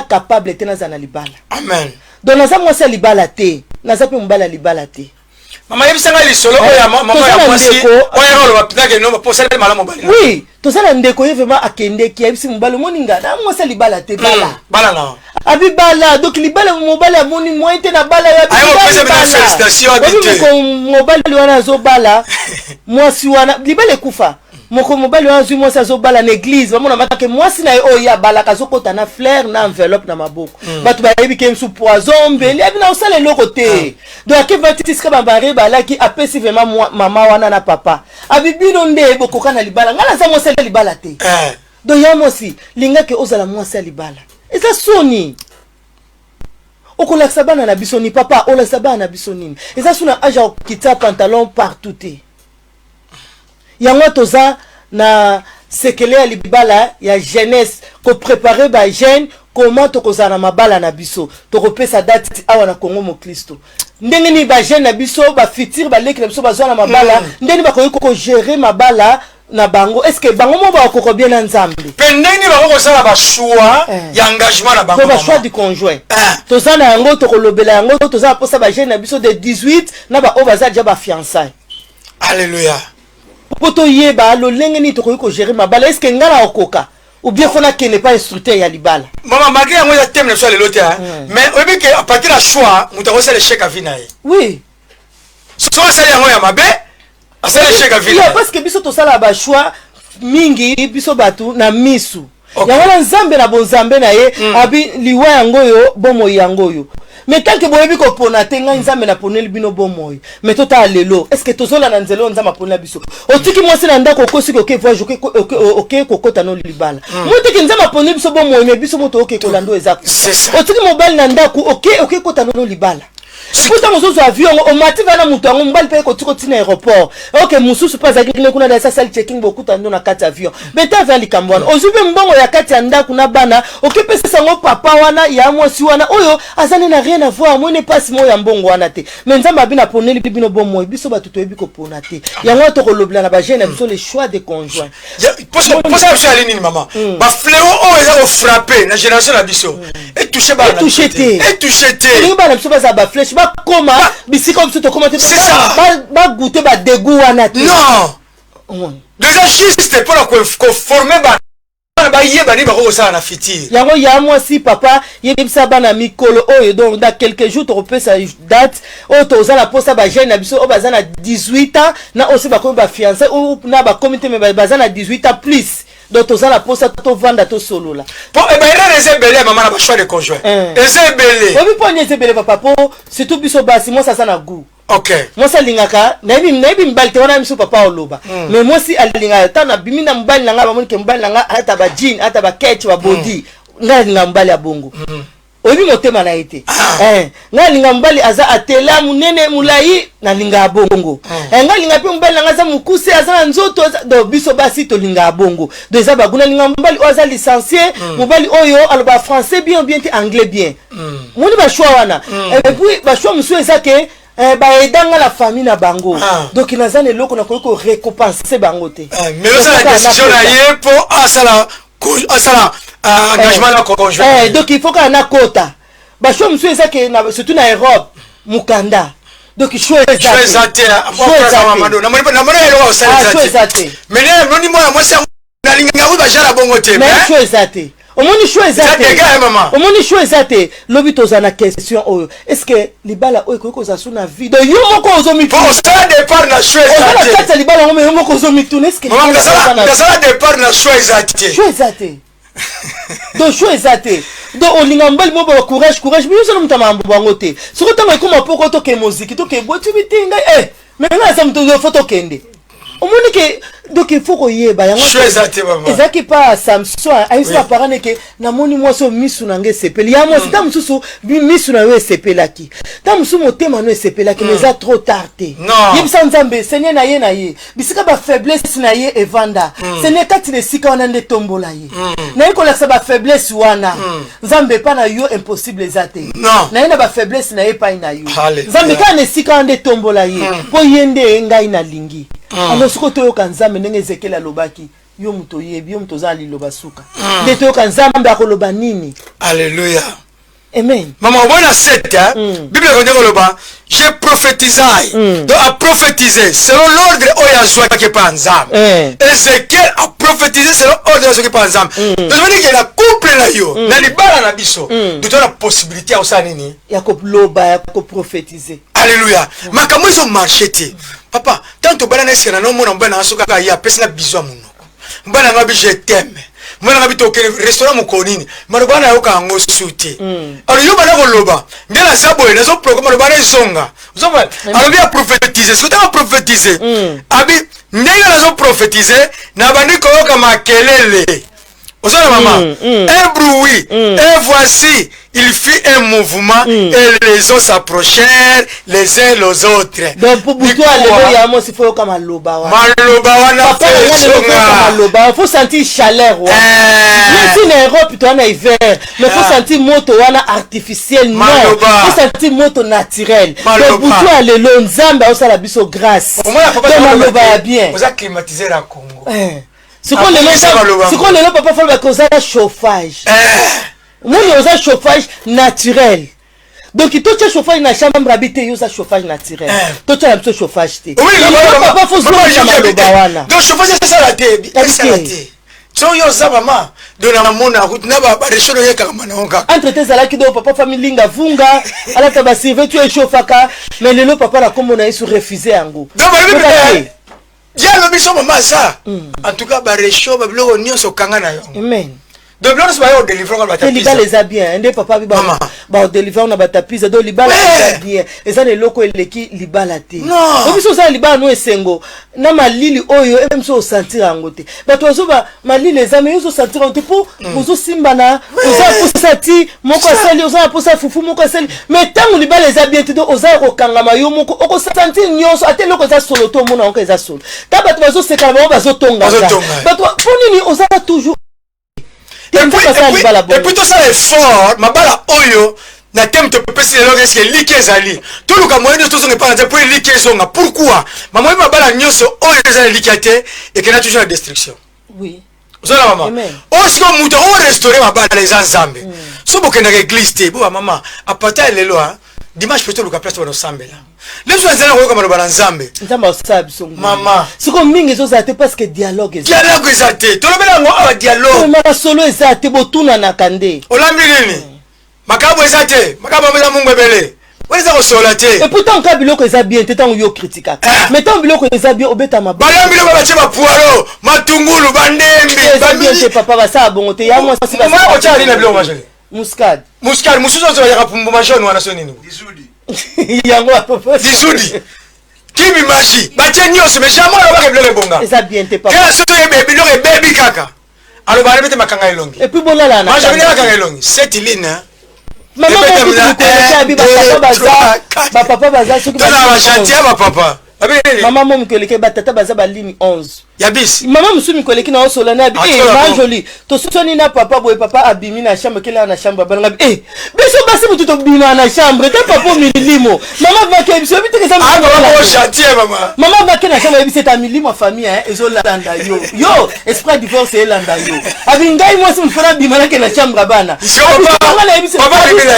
capable te naza na libala amen donc naza moi sa libala te naza pe mbala libala te mama yebisanga lisolo oya mama ya mwasi oya rolo bapita ke no pour ça malamu bali oui to ça ndeko ye vraiment akende ki yebisi mbala moninga na moi sa libala te bala na abi bala donc libala mobali amoni moyen te na bala ya mobali wana zo bala mwasi wana libala ekufa moko mobali wana zo mwasi zo bala na église bamona matake mwasi na o ya bala kazokota na fleur na enveloppe na maboko batu ba yebi ke msu poison mbeli abi na osala eloko te donc akevatiska bambare bala ki apesi vraiment mama wana na papa abi bino nde bokoka na libala ngala za mwasi libala te donc ya mwasi linga ke ozala mwasi libala eza soni okolakisa bana na biso ni papa olakisa bana na biso nini eza suna aja okita pantalon partout te yango toza na sekele ya libala ya jeunesse ko préparer ba jeune comment tokozala na mabala na biso tokopesa date awa na Congo mo Kristo ndenge ni ba jeune na biso ba futur ba leki na biso bazwa na mabala ndenge bakoki ko gérer mabala na bango est-ce que bango mo ba ko bien na Nzambe pendeni ba ko sala ba choix ya engagement na bango ba choix du conjoint toza na yango tokolobela yango toza posa ba jeune na biso de 18 na ba obaza ja ba fiançailles alléluia poto yeba lo lengeni to ko gérer mabala est-ce que ngala okoka ou bien fona qui n'est pas instructeur ya libala maman malgré yango ya thème na so le lote mais obi que à partir de choix muta ko sala chèque à vie na ye oui so sala yango ya mabe asala chèque à vie ya parce que biso to sala ba choix mingi biso batu na misu yango na nzambe na bonzambe na ye abi liwa yango yo bomo yango yo mais tant que boyebi ko pona tenga nzambe na poneli bino bomo mais tota lelo est-ce que tozola na nzelo nzamba pona biso otiki mwasi na ndako kosi ko ke voyage ok kokota no libala motiki nzamba pona biso bomo mais biso moto ok kolando ezako otiki mobile na ndako ok kota no libala puta mosusu avion o mati vana mutu yango mbali pe ko tiko tina aéroport ok mususu pas agirine kuna da sasa checking bokuta ndo na kati avion beta vers likambwana ozube mbongo ya kati ya ndaku na bana ok pesa sango papa wana ya mwasi wana oyo azane na rien à voir moi ne passe mo ya mbongo wana te mais nzamba bina poneli bino bomo biso batuto yebi ko pona te yango to ko lobla na ba jeune biso le choix de conjoint pour ça biso ali nini maman ba fléau o eza ko frapper na génération la biso et toucher ba toucher te ni bana biso ba ba flèche koma bisika biso to commenter ba goûter ba dégoût wana non déjà juste pour la former ba yeba ni ba ko ça na fitir yango ya moi si papa yebisa bana mikolo oyo donc dans quelques jours to repère sa date o to za la posa ba jeune na biso o baza na 18 ans na aussi ba ko ba fiancé ou na ba comité mais baza na 18 ans plus donc to za la posa to vanda to solo là bon et ben il est belé maman na ba choix de conjoint est belé obi po ni belé papa po surtout biso basi moi ça na goût ok moi ça lingaka naibi mbali te wana miso papa oloba mais moi si alinga tana bimina mbali nanga ba monike mbali nanga ata ba jean ata ba ketch ba body ngalinga mbali ya bongo obi motema na ite ngalinga mbali aza atela munene mulai na linga bongo ngalinga pe mbali nanga za mukuse aza na nzoto do biso basi to linga bongo do eza baguna linga mbali oza licencié mbali oyo aloba français bien te anglais bien moni ba choix wana et puis ba choix musu ezake ba edanga la famille na bango donc inaza ne loko na ko récompenser bango te mais la décision na ye pour asala engagement na conjoint donc il faut qu'on a quota ba choix musu ezake na surtout na Europe mukanda donc choisir mais noni moi c'est na linga ba jala bongo te mais choisir omoni choix te lobi tozana question oyo est-ce que libala oyo ko za suna vie de yo moko ozomi pour ça départ na choix te libala ngome yo moko ozomi tuna est-ce que ça départ na choix te donc choix te donc olinga mbali mo ba courage mais yo mutama mbango te soko tango ekoma poko to ke musique to ke botu bitinga mais na ça mto photo kende omoni ke donc il faut ko yeba yango ezaki pa Samson aisa parane ke na moni mwaso misu na nge sepeli ya mwaso ta mususu misu na yo sepelaki ta musu motema no sepelaki mais ça trop tard yebisa nzambe seigneur na ye bisika ba faiblesse na ye evanda seigneur kati ne sika wana nde tombola ye na yiko la ba faiblesse wana nzambe pa na yo impossible ezate na ye na ba faiblesse na ye pa ina yo nzambe ka ne sika nde tombola ye po yende ngai na lingi alors siko to yo kanzambe ndenge Ezekiel alobaki yo muto yebi yo muto za liloba suka nde to yo kanzambe akoloba nini alléluia amen maman bona 7 bible ko loba j'ai prophétisé donc a prophétisé selon l'ordre oyazwa ke panzambe Ezekiel a prophétisé selon l'ordre oyazwa ke panzambe donc on dit que la couple na yo na libala na biso tu as la possibilité ya osa nini ya ko loba ya ko prophétiser alléluia makambo iso marché te papa tanto bana na esika na no mona mbana asoka ya pesa na bizwa muno mbana ngabi je t'aime mbana ngabi to ke restaurant mukonini mara bana yoka ngo suti alors yo bana ko loba ngela sabo ene zo programme bana zonga zoba alors bien prophétiser ce que tu as prophétisé abi ndenge na zo prophétiser na bandi ko yoka makelele osana maman un bruit et voici il fit un mouvement et les autres s'approchèrent les uns les autres. Donc pour toi le ya mo si faut comme maloba wana maloba faut sentir chaleur wa même si en Europe tu en hiver mais faut sentir moto wana artificiel non faut sentir moto naturel donc pour toi le nzambe au sala biso grâce maloba ya bien vous a climatisé la Congo c'est quoi le papa faut que ça chauffage. Nous avons un chauffage naturel. Donc toi tu as chauffage na chambre habité yo ça chauffage naturel. Toi tu as un chauffage té. Oui, papa faut se donc chauffage c'est ça la té. C'est la té. So yo za maman de na mona route na ba resho yo kama na onka. Entre tes ala kido papa famille linga vunga ala taba servir tu es chauffaka mais le papa la comme on a su refuser yango. Donc ya lo biso maman ça. En tout cas ba resho ba biloko nyonso kanga na yo. Amen. Donc là, c'est pas au délivrer on va taper. Liba les a bien, ndé papa bi ba au délivrer on va taper, do liba les a bien. Et ça les locaux eleki liba la té. Non. Donc biso ça liba no esengo. Na malili oyo même so sentir angote. Ba to zo ba malili les amis zo sentir angote pour bozo simbana, oza posati, moko sali oza posa fufu moko sali. Mais tant liba les a bien to oza ko kangama yo moko oko sentir nyonso ate loko za solo to mona onka za solo. Ta ba to bazo sekama ba zo tonga. Ba to ponini oza toujours et puis tout ça est fort ma bala oyo na thème te peut passer le risque likezali tout le cas moyen de tout ça n'est pas pour likezonga pourquoi maman ma bala nyoso oyo za likate et que na toujours la destruction oui ça la maman o siko muto o restaurer ma bala les ensemble so bokena église te bo maman apata lelo hein dimanche peut-être le cas place dans ensemble là les gens zana ko comme dans ensemble nzamba osabi songo maman siko mingi zo za te parce que dialogue ezate to lobela ngo a dialogue ma solo ezate botuna na kande olambi nini makabo ezate makabo mbeza mungu ebele weza ko sola te et pourtant ka biloko eza bien te tant yo critique mais tant biloko eza bien obeta ma balambi lo ba cheba puaro matungulu bandembi bandembi papa ba sa bongo te ya moi ça c'est ma ochali na biloko majoli muscade musuzo zo ya kapumbu majoni wana so nini disudi yango papa disudi kimi maji batie nyonso mais jamais lo ba biloko bonga eza bien te papa kala so ye baby lo baby kaka alo ba rebete makanga elongi et puis bona la na majoli makanga elongi cette ligne maman papa baza soki maman mo mikoleke batata baza ba ligne 11 yabisi maman musu mikoleki na osola na bi joli to soni na papa boy papa abimi na chambre kela na chambre bana bi biso basi mutu to bima na chambre te papa milimo maman va ke biso biteke ça maman va ke na chambre bi c'est ta milimo famille hein ezolanda yo esprit divorce elanda yo abingai moi si mfana bima na ke na chambre bana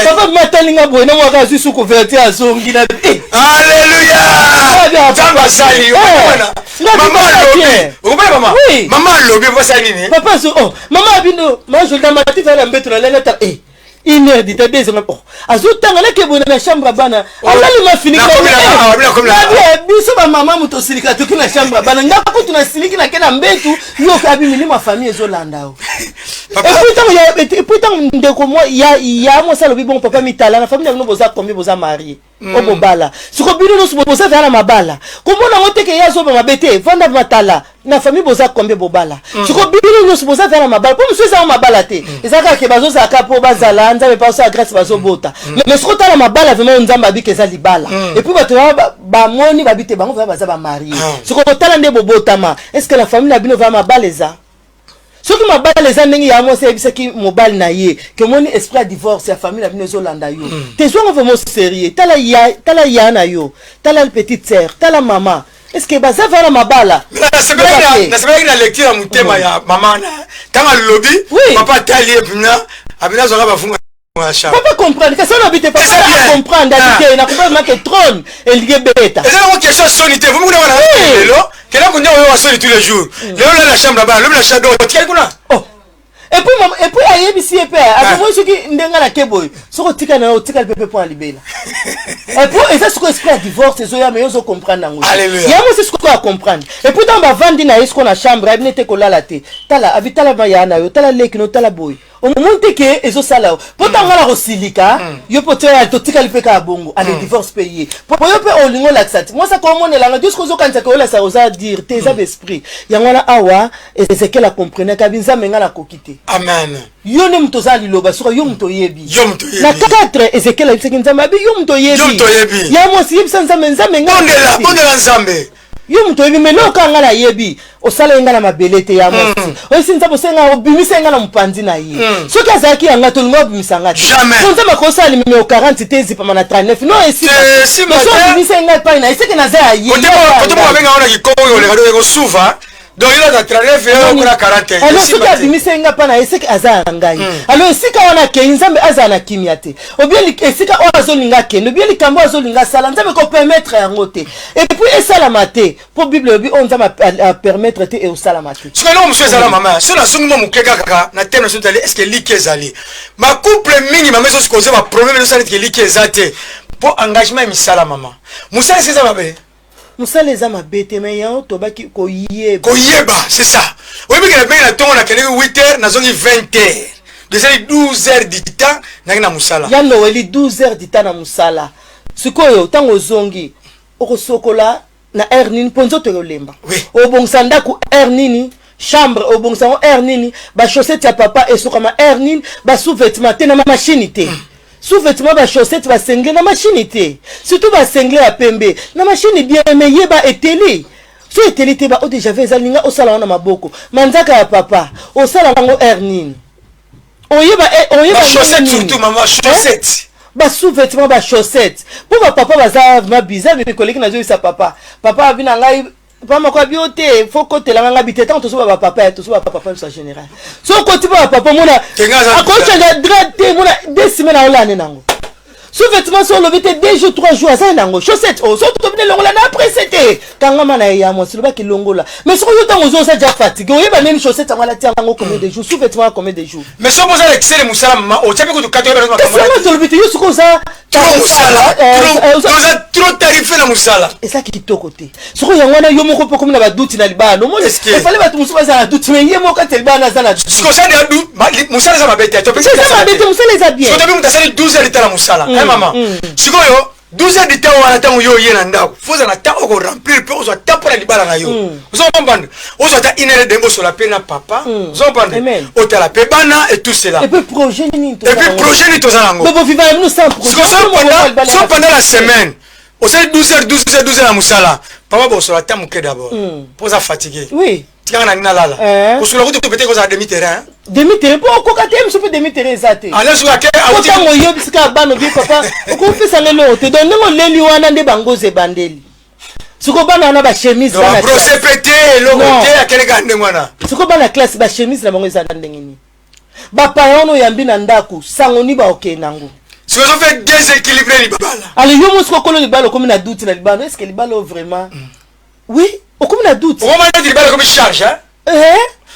papa matalinga boy na mwaka su couverture azongi na alléluia tamba sali maman oui maman lobi posa nini papa so oh maman abino manjo dans ma tête la mbeto la ta une heure dit des oh azutanga na ke bona na chambre bana azali ma fini biso ba maman muto silika to kina chambre bana ngaka ko tuna siliki na kena mbetu yo abimili ma famille ezolanda o et pourtant ndeko moi ya moi ça lobi bon papa mitala na famille no boza combien boza marié obo bala siko bino no subo boza na mabala komona ngote ke yazo ba mabete vanda matala na famille boza combien bobala siko bino no subo boza na mabala po mso za mabala te ezaka ke bazo za ka po bazala nzambe pa so grâce bazo bota mais siko tala mabala vraiment nzamba bike za libala et puis bato ba moni babite bango va baza ba marié siko tala nde bobotama est-ce que la famille na bino va mabala eza soki mabala les andengi ya moi c'est qui mobile na ye que mon esprit divorce ya famille la bino zolanda yo te zo vraiment sérieux tala ya na yo tala le petite sœur tala maman est-ce que baza va la mabala c'est pas la lecture à mutema ya maman kama lobby papa tali ebina abina zo ba funga papa comprendre que ça n'habite pas comprendre habiter na comprendre que trône et lié beta c'est une question solitaire vous me connaissez là quel qu'on a solitaire tous les jours là la chambre là-bas le shadow quel qu'on a oh et puis ayebi si epé avant ce qui ndenga na keboy soko tika na tika le pépé pour libérer et puis et ça ce que esprit divorce eso ya mais on comprendre ngo ya moi c'est ce qu'on a comprendre et puis dans ba vandi na est-ce qu'on a chambre elle n'était que là la té tala avitala bayana yo tala leki no tala boy au moment que ezo sala pourtant ngala rosilika yo pote ya to tika le peka bongo ale divorce payé pour yo pe olingo laxati moi ça comment on la juste ko kanza ko la ça osa dire tes esprit ya ngala awa et c'est qu'elle a comprenait kabinza menga kokite amen yo ne mtoza liloba soko yo mto yebi na 4 Ezekiel a dit nzamba bi yo mto yebi ya mo si yebisa nzamba menga bondela nzambe yo mto yebi melo kanga na yebi osala nga na mabelete ya mo o sinza bosenga obimisa nga na mpanzi na ye soki azaki yanga to ngo obimisa nga sonza makosa ali me 40 tezi pa na 39 no esi mais so obimisa nga pa na ese ke na za ye kote mo benga ona kikoyo le kado ko suva donc il a 39 et on a 40. Alors ce qui a dit senga pana esika azana ngai alors esika wana ke nzambe azana kimiate obien esika o azolinga kende obien likambo azolinga sala nzambe ko permettre yango te et puis esala mate pour bible obi on nzambe a permettre te e osala mate ce que non monsieur sala mama so na songi mo mukeka kaka na teme so tali est-ce que likezali ma couple mingi mama so cause ba problème so que likezate pour engagement misala mama musala c'est ça mabe musala eza mabete mais yango tobaki koyeba c'est ça oui mais que na tongo na kende 8h na zongi 20h de ça 12h du temps na musala yano weli 12h du temps na musala sikoyo tango zongi okosokola na air nini ponzo to lemba obongsa ndaku air nini chambre obongsa air nini ba chaussette ya papa esokama air nini ba sous-vêtement te na machine te sous-vêtement ba chaussette ba sengle na machine te surtout ba sengle ya pembe na machine bien mais yeba eteli so eteli te ba o déjà fait zalinga osala na maboko manzaka ya papa osala ngo air nini oyeba chaussette surtout maman chaussette ba sous-vêtement ba chaussette pour ba papa baza ma bizarre mais collègue na zo sa papa abina ngai Papa quoi bioté faut côté la nganga biteta to so ba papa to so ba papa en général so côté ba papa mona a coach de drate mona 2 semaines na olane nango sous-vêtement sur le vêtement 2 jours 3 jours ça nango chaussette oh so to bine longola na après c'était kanga mana ya mo siloba ki longola mais so yo tango zo ça déjà fatigué oyeba même chaussette ngala ti nango combien de jours sous-vêtement combien de jours mais so boza l'excel musala mama o tsape ko to 4 heures na kama to le vêtement yo so ça trop tarifé na musala et ça qui to côté so ko yangwana yo moko po comme na ba doute na libano mo il fallait ba tout musuba za doute mais yemo ka telibana za na ce que ça de doute musala za mabete to ça mabete musala za bien so to bi mutasali 12 heures de musala maman sikoyo 12 heures de temps wana tango yo yena ndako foza na temps ko remplir pe ozo tapora libala na yo ozo mbanda ozo ta inere dembo sur la pena papa ozo mbanda ota la pe bana et tout cela et puis projet ni to za nango bobo vivant nous sans projet so pendant la semaine ozo 12 heures na musala papa bo sur la temps muke d'abord poza fatigué oui tika na nina lala ko sur la route peut-être ko za demi terrain pour ko katem so pe demi terrain zate ala so ake awuti ngo yo bisika bano bi papa ko pesa lelo te don ngo leli wana nde bangoze bandeli siko bana na ba chemise bana procépété lokote akele ka ndengwana siko bana classe ba chemise na bango za ndengini ba payono yambi na ndaku sango ni ba okenango siko so fait déséquilibré li babala ale yo musko kolo li balo comme na doute na libano est-ce que li balo vraiment oui o comme na doute o ma li balo comme charge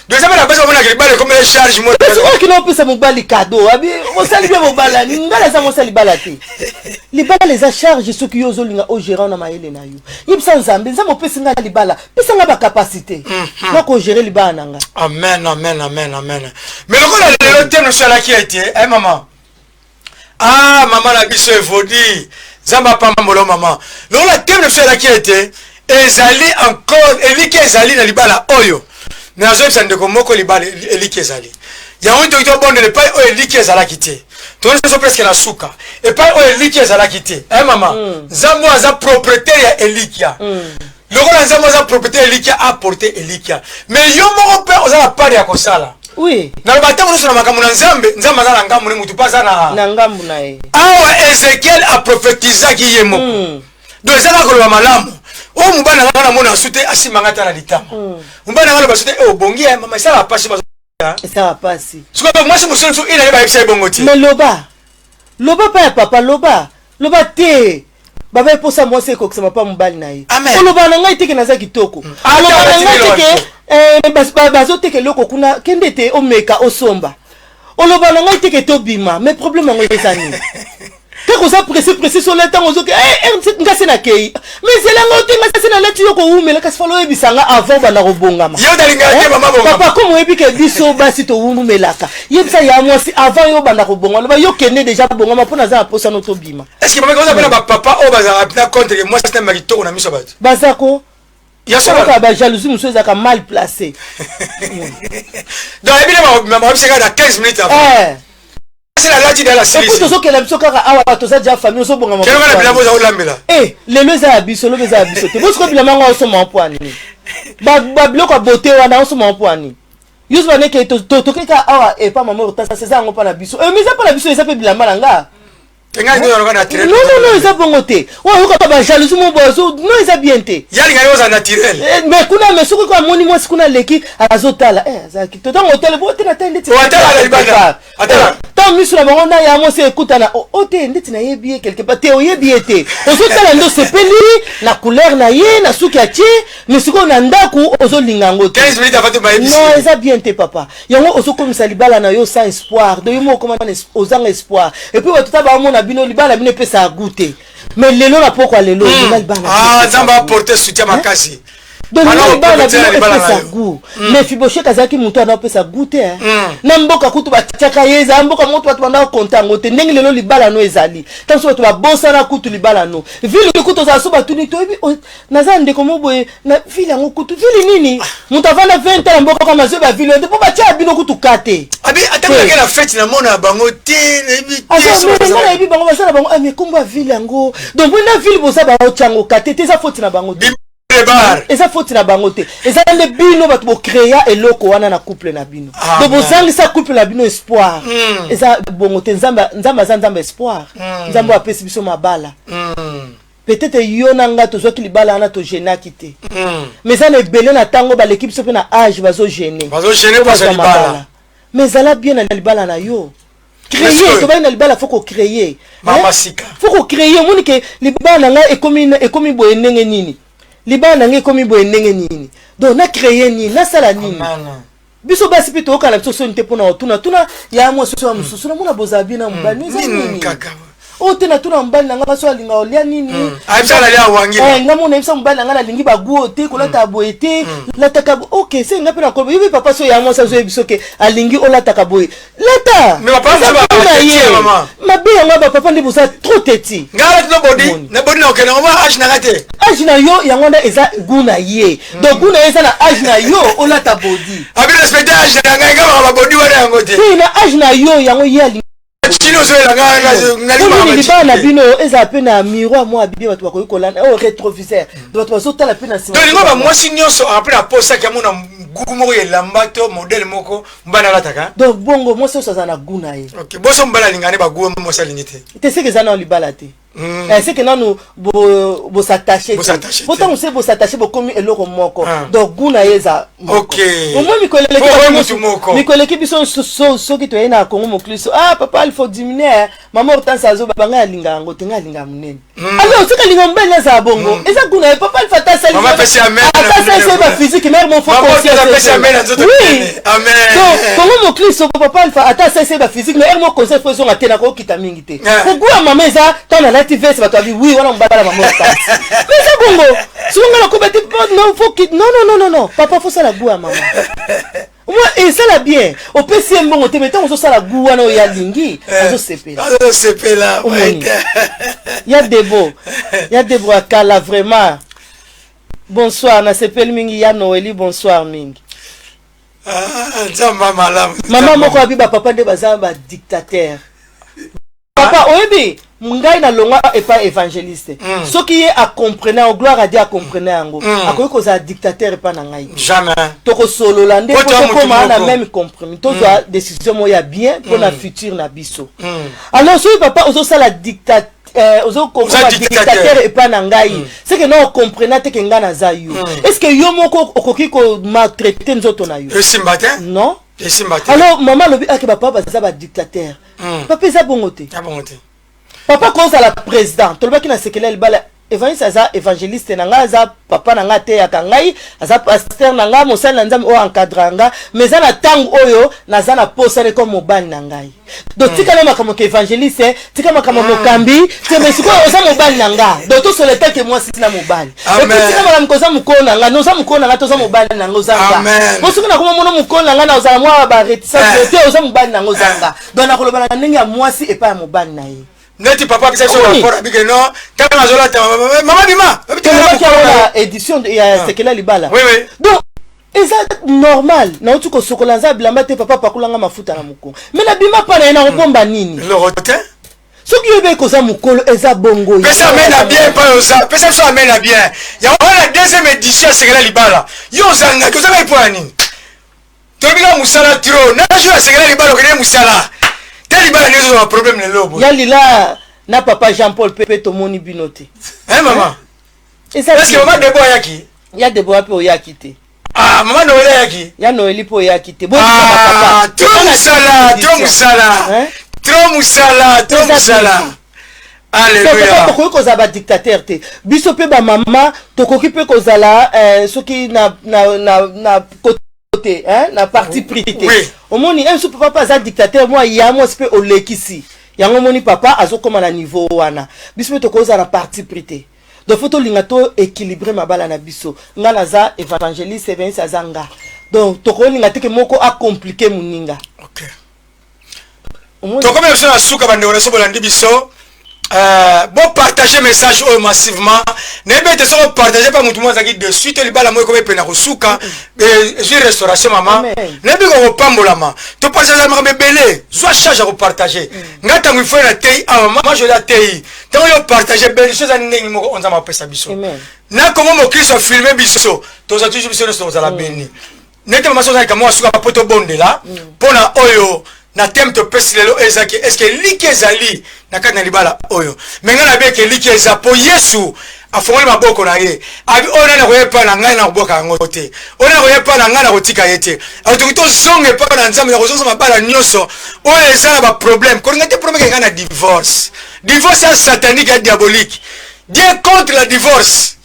deuxième la base on a que comme les charges moi parce que qui n'ont pas ça mobile cadeau abi on sali bien mobile ngala ça on sali balati les bala les a charge ceux qui ozo linga au gérant na maele na yo yibsa nzambe nzambe opesa nga li bala pesa nga ba capacité moi ko gérer li bala nga amen mais le thème sur la qui a été maman maman la biso evodi zamba pa mbolo maman le thème sur la qui a été ezali encore eliki ezali na libala oyo na zo tsande ko moko libala eliki ezali ya wito ito bonde le pai o eliki ezala kité to so presque na suka et pai o eliki ezala kité maman zambo aza propriétaire ya elikia lokola nzambo aza propriétaire elikia apporter elikia mais yo moko pe oza la part ya kosala oui na batango no sona makambo na nzambe aza na ngambu ne mutu pasa na ngambu na ye awa Ezekiel a prophétisé ki ye moko do ezala ko lo malamu o mubana ngana mona sute asimanga tala litama mubana ngalo basute o bongi ya mama ça va passer ça va passer siko moi c'est monsieur il a ba ipsa bongoti mais loba pa papa loba te baba eposa moi c'est ko sama pa mubali na ye o loba na ngai teke na za kitoko loba na ngai teke bazo teke loko kuna kende te o meka o somba o loba na ngai teke to bima mais problème ngo ezani kako za pressé sur le temps ozoke ngase na kei mais c'est là ngote ngase na leti yoko umela kasi falo ebisanga avant bana robongama yo dalinga te mama bonga papa comme ebike biso basi to umumelaka yebisa ya mwasi avant yo bana robonga loba yo kende déjà bongama pona za posa no to bima est-ce que mama ko za bana papa o baza rapina contre que moi c'est un marito na miso bato bazako ya so ba jalousie muso ezaka mal placé donc ebile mama obiseka da 15 minutes avant c'est la lati de la Suisse. Écoute, ce que la biso kaka awa to za déjà famille so bonga. Quel est le bilamo za olambela? Le meza abiso, le meza abiso. Te bosko bilamo ngo so mo poani. Ba bloko beauté wana so mo poani. Yus ba ne ke to keka awa e pa maman rota c'est ça ngo pa na biso. Mais ça pa na biso ça pe bilama nga. Tenga ndio anakuwa naturel. Non, ça bon côté. Ouais, on va jalousie mon bozo. Non, ça bien té. Yali ngani oza naturel. Mais kuna mesuko kwa moni moi sikuna leki azotala. Ça qui totan hotel bo tena tende. Hotel ala libanda. Attends. Tant misu la bango ya mo se écoute na hotel ndeti na yebi quelque part te oyebi ete. Ozotala ndo sepeli na couleur na ye na suki atie misiko na ndaku ozolinga ngoto. 15 minutes avant de maïbisi. Non, ça bien té papa. Yango ozokomisa libala na yo sans espoir. De yo comment ozang espoir. Et puis watata ba mo na bino libala bino pesa goûter. Mais lelo na poko lelo libala. Ah, zamba porter soutien makasi. Donc libala pesa goût. Mais Fiboche kazaki mutu ana pesa goûter. Na mboka kutu bataka yeza mboka mutu watu banda kontango te ndenge lelo libala no ezali. Tanso watu ba bosa na kutu libala no. Vile kutu za suba tuni to naza ndeko moboye na vile yango kutu vile nini? Mutu avana 20 ans mboka kama zo ba vile de po ba tia bino kutu kate. Abi ataka la fête na mona bango te ebi. Ah ebi bango basala bango mais komba vile yango. Donc na vile bosa ba ochango kate te za faute na bango. Eza faute na bango te. Eza nde bino bato bo créer eloko wana na couple na bino. Donc bozangi sa couple na bino espoir. Eza bongo te nzamba espoir. Nzambo apesi biso mabala. Peut-être yo na nga to zoki libala na to genaki te. Mais ça ne belé na tango ba l'équipe so pe na âge bazo gêner. Bazo gêner pour ça libala. Mais ça la bien na libala na yo. Créer, to ba na libala faut ko créer. Mama sika. Faut ko créer moni ke libala nga ekomi boye ndenge nini. Libana nge komi boye ndenge nini. Donc na créer nini, na sala nini. Biso basi pito okala biso so nte pona tuna ya mo so mususu na mona bozabi na mbani nini kaka. O tena tuna mbali nanga baso alinga olia nini. Aibisa lia wangi. Ngamo na ibisa mbali nanga lingi baguo te kolata boete, lataka OK, c'est ngapi na ko bibi papa so ya mo sa zo biso ke alingi olataka boye. Lata. Mais papa ça va maman. Mabe yanga ba papa ndi bosa trop teti. Ngala no body, na body na okena ngoma age na kate. Age na yo yango nda eza guna ye. Donc guna eza na age na yo olata body. Abi respecter age na nganga ba body wana yango te. Si na age na yo yango ye chino zo la nganga libana na bino eza pe na miroir mo abibi bato bakoyi kolanda o rétroviseur bato bazotala pe na sima. Donc ngoma mwasi nyonso après la posa ka mona nguku moko elamba to modèle moko mbana lataka. Donc bongo mwasi so za na guna ye. OK, boso mbala lingane ba guo mwasi lingite. Te seke za na libala te. C'est que non bo s'attacher. Pourtant on sait bo s'attacher bo comme eloko moko. Donc guna yeza. OK. Au moins mi koleki biso so ki to ena Congo mokliso. Ah papa il faut diminuer. Maman autant ça zo banga linga ngo tenga linga munene. Alors c'est que linga mbele za bongo. Eza guna papa il faut tasali. Maman pesi amen. C'est pas physique mais mon faut conscience. Oui. Amen. Donc Congo mokliso papa il faut atta c'est pas physique mais mon conseil faut zo atena ko kitamingi te. Ko maman eza tana TV c'est pas toi oui on va la maman mais c'est bongo si on a combattu non faut que non papa faut ça la goût à maman moi et ça la bien au PC bon te mettons on ça la goût à no ya lingi on se CP là il y a des beaux kala vraiment bonsoir na CP mingi ya Noeli bonsoir mingi nzamba malamu maman moko abiba papa de bazamba dictateur papa oyebi mungai na longa et pas évangéliste ce qui est à comprendre gloire à Dieu à comprendre yango akoyi koza dictateur et pas na ngai jamais toko solo lande pour na même comprendre to za décision moya bien pour la futur na biso alors ce papa ozo sala dictateur ozo comprendre dictateur et pas na ngai c'est que non comprendre te que nga na za yo est-ce que yo moko okoki ko maltraiter nzoto na yo non alors maman lobi ak papa za ba dictateur papa za bongote papa cause à la président toloba ki na sekele libala évangéliste nanga za papa nanga te ya kangai aza pasteur nanga mosala nzambe o encadranga mais za na tangu oyo naza na posane comme mobali nangai donc tika na makambo ke évangéliste tika makambo mokambi te mais siko oza mobali nanga donc to soleta ke moi sina mobali et puis tika makambo koza mukolo nanga no za mukolo nanga to za mobali nanga ozanga mo siko na komo mono mukolo nanga na ozala moi ba réticence te oza mobali nanga ozanga donc na koloba na ndenge ya mwasi et pas ya mobali na ye. Neti papa pisa so rapport abike no kama mazola ta mama bima la édition de sekela libala oui donc eza normal na utu ko sokola za bilamba te papa pakulanga mafuta na mukolo mais na bima pa na ina komba nini le rotin soki yobe ko za mukolo eza bongo pesa mena bien pa oza pesa so amena bien ya wana deuxième édition sekela libala yo zanga ko zanga ipo nini to bila musala tro na jo sekela libala ko ne musala Libala ndio problème le lobo. Yalila na papa Jean-Paul Pepe tomoni binote. Hein maman? Est-ce que maman Debo yaki? Ya Debo pe oyaki. Ah maman Noël yaki? Ya Noël po oyaki te. Ah, trop musala. Alléluia. Tokoki kozala dictateur te. Biso pe ba mama tokoki pe kozala soki na côté na parti pris te. Omoni un super papa za dictateur moi ya moi pe olekisi. Yango moni papa azokoma na niveau wana. Biso pe tokozala parti pris te. Donc faut to linga to équilibrer mabala na biso. Nga naza évangéliste Vince azanga. Donc toko linga te ke moko a compliqué muninga. OK. Tokome biso na suka bande oleso bolandi biso. Bon partager message massivement nebe te so partager pas mutu mozaki de suite libala moyo comme pena kosuka je restauration maman nebe ko pambolama to partager ma bebele soit charge à partager ngata mu fera tei moi je la tei to yo partager belle chose ani ngi moko onza ma pesa biso na comment mo Christ filmer biso to za toujours biso no za la béni nete mama so za kama suka poto bonde là pona oyo na thème to pesilelo ezaki est-ce que likezali na kana libala oyo menga na beke likeza po Yesu afongoli maboko na ye abi ona na koyepa na ngai na koboka ngote ona koyepa na ngai na kotika yete autokito zonge pa na nzambe na kozonga mabala nyonso oyo ezala ba problème ko ngate problème ke na divorce est satanique et diabolique. Dieu contre la divorce.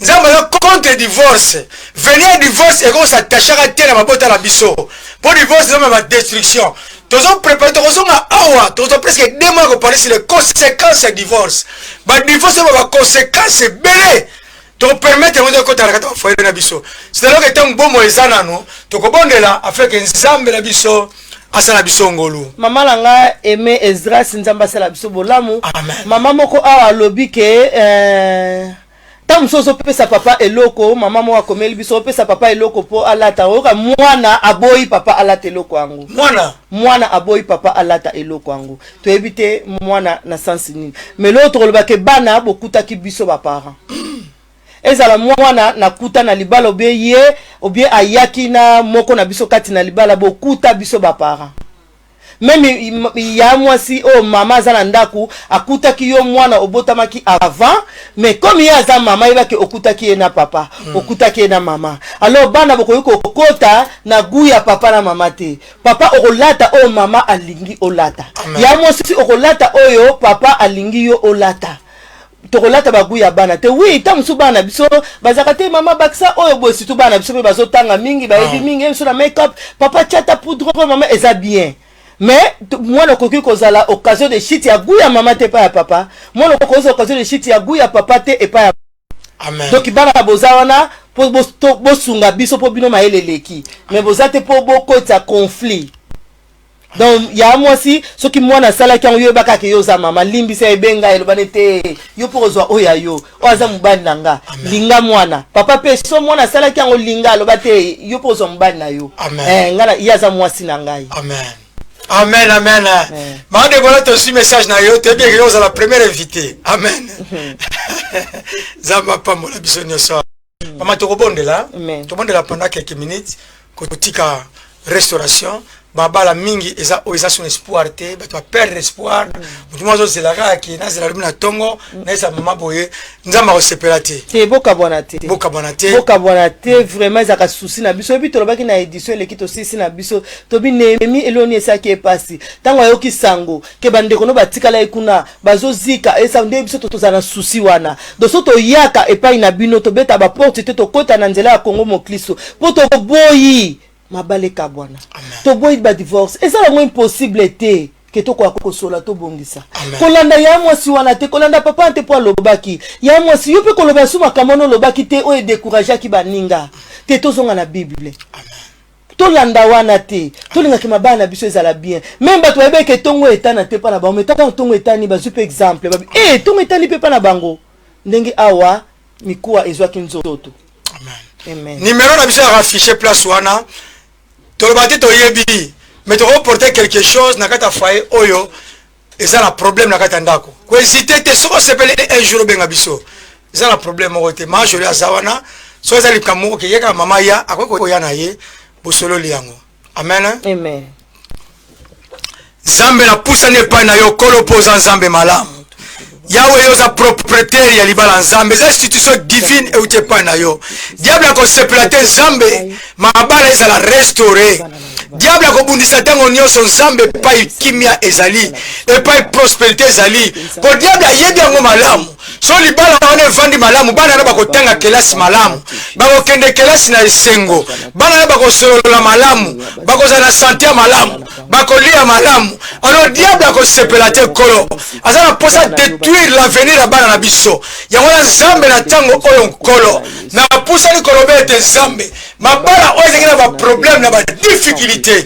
Nzambe contre divorce. Venir divorce et qu'on s'attache à terre à mabota la biso. Pour divorce c'est même destruction. Tous ont préparé, tous ont awa, tous ont presque 2 mois qu'on parle sur les conséquences du divorce. Bah divorce c'est ma conséquence belé. Donc permettre de côté la carte foyer na biso. C'est là que tant bon moïsana nous, to ko bondela afin que nzambe la biso asala biso ngolu. Mama langa aimé Ezra nzamba sala biso bolamu. Amen. Mama moko awa lobi ke tam soso pesa papa eloko mama mo akomeli biso pesa papa eloko po alata oka mwana aboyi papa alata eloko angu mwana aboyi papa alata eloko angu to ebite mwana na sensi nini mais l'autre loba ke bana bokuta ki biso ba parents ezala mwana na kuta na libala obeye obie ayaki na moko na biso kati na libala bokuta biso ba parents. Même ya mwasi o mama za na ndaku akutaki yo mwana obotamaki avant mais comme ya za mama ibaki okutaki na papa okutaki na mama alors bana bokoyiko okota na gu ya papa na mama te papa okolata o mama alingi olata ya mwasi okolata oyo papa alingi yo olata tokolata bagu ya bana te oui tamusu bana biso bazaka te mama baksa oyo bosi tu bana biso bazo tanga mingi ba ebi mingi biso na make up papa chata poudre mama eza bien. Mais moi le cocu kozala occasion de shit ya gouya maman te pas ya papa moi le cocu occasion de shit ya gouya papa te et pas ya amen donc bana bozawana po bosunga biso po bino maeleleki mais bozate po bokota conflit donc ya moi si ce qui moi na sala kan yo baka ke yo za mama limbi se benga elobane te yo po kozwa oya yo oza mubani nanga linga mwana papa pe so mwana sala kan linga lobate yo po kozwa mubani na yo ngala ya za moi si nangai amen. Amen, amen. Mande voilà ton message na yo, tu bien que vous la première invité. Amen. Zamba pa mola bisonyo so. Mama to bondela. To bondela pendant quelques minutes kotika restauration. Babala mingi eza son espoir te, ba to perdre espoir. Mutumazo zelaka ki na zela lumina tongo, na esa mama boye, nzamba ko sepelate. Te boka bonate. Boka bonate. Boka bonate vraiment zaka souci na biso bi to lobaki na édition lekito sisi na biso to bi nemi eloni esa ki epasi. Tango ayoki sango ke bandeko no batikala ikuna bazo zika esa nde biso to za na souci wana. Doso to yaka epai na bino to beta ba porte te to kota na nzela ya Kongo Mokliso. Po to boyi mabale kabwana to boy ba divorce eza la impossible te ke to kwa kosola to bongisa kolanda ya mwasi wana te kolanda papa te po lobaki ya mwasi yo pe koloba suma kamono lobaki te o décourager ki baninga te to zonga na bible to landa wana te to linga ki mabana biso ezala bien même bato ebe ke tongo etana te pa na bango metaka tongo etani ba super exemple ba tongo etani pe pa na bango ndenge awa mikuwa ezwaki nzoto amen numéro na biso affiché place wana. Tolobate to yebi mais to reporter quelque chose na kata foyer oyo eza la problème na kata ndako ko hésiter te soko sepele un jour benga biso eza la problème ote ma joli azawana so eza likamo ke yeka mama ya akoko ya na ye bosolo liango amen amen Zambe na poussa ne pa na yo kolo poza Zambe malamu Yahweh yoza propriétaire ya libala nzambe za institution divine euti pa na yo. Diable akoseplate nzambe mabala ezala restauré. Diable akobundisa tango nyonso nzambe epai kimia ezali epai prospérité ezali po diable ayebi yango malamu. So libala wana evandi malamu bana na bakotanga kelasi malamu bakokende kelasi na esengo bana na bakosolola malamu bakozala na sante ya malamu bakolia malamu. Alors diable akosepela te kolo aza na posa détruire l'avenir ya bana na biso yango na nzambe na tango oyo nkolo na pusani kolobe ete nzambe mabala oyo ezangi na baproblème na badifficulté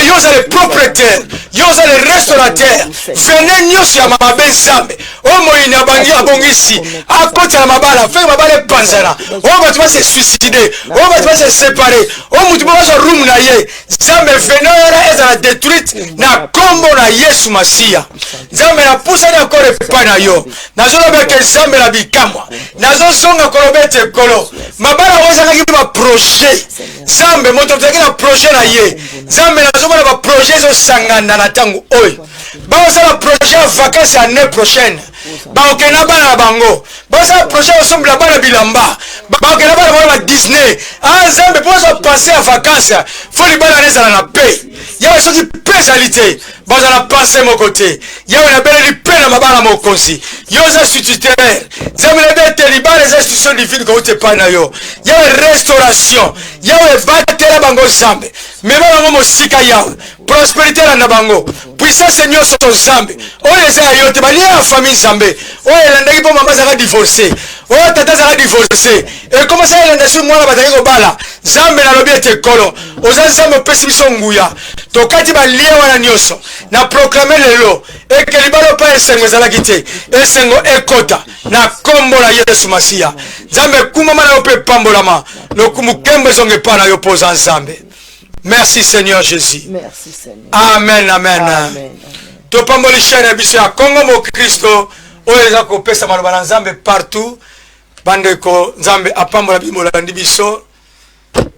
yo oza le propriétaire yo oza le restaurateur vene nyonso ya mabe nzambe oyo moyini abangi abongisi akoti na mabala feke mabala epanzana oyo bato base suicide oyo bato base séparé oyo mutu bazwa room na ye nzambe vene oyo ezala détruite na kombo na Yesu Masiya. Nzambe na pusani akore epai na yo nazolobeke nzambe na bikamwa nazozonga kolobete kolo mabala oyo ezalaki baprojet nzambe moto tozalaki na projet na ye nzambe nazomona baprojet ezosangana na ntango oyo baosala projet ya vacances ya année prochaine baokenda bana na bango basala projet osombela bana bilamba baokenda bana bango ba Disney nzambe mpo bazwa pense ya vacances fo libala na ezala na pe yawe soki pe ezali te bazala pense moko te yawe nabeleli pe na mabala mokonzi yo oza instituteur nzambe nayebi ete libala eza institution divine kouti epai na yo yawe restauration yawe ebatela bango nzambe mema bango mosika yawe prospérité elanda bango puissance nyonso nzambe oyo eza ya yo te balia ya famille nzambe oyo elandaki mpo mama azalaka divorcé oyo tata azalaka divorcé ekomasa elanda soki mwana bazalaki kobala nzambe nalobi ete kolo oza nzambe opesi biso nguya tokati balie wana nyonso na proklame lelo eke libala opa esengo ezalaki te esengo ekota na kombo na Yesu Masiya. Nzambe kumama na yo mpe pambolama mokembo ezonga epai na yo mpo oza nzambe. Merci Seigneur Jésus. Merci Seigneur. Amen, amen. Amen. Topamboli chaîne ya biso ya Congo mo Kristo oyo eza kopesa maloba na nzambe partout. Bandeko nzambe apambola bimolandi biso.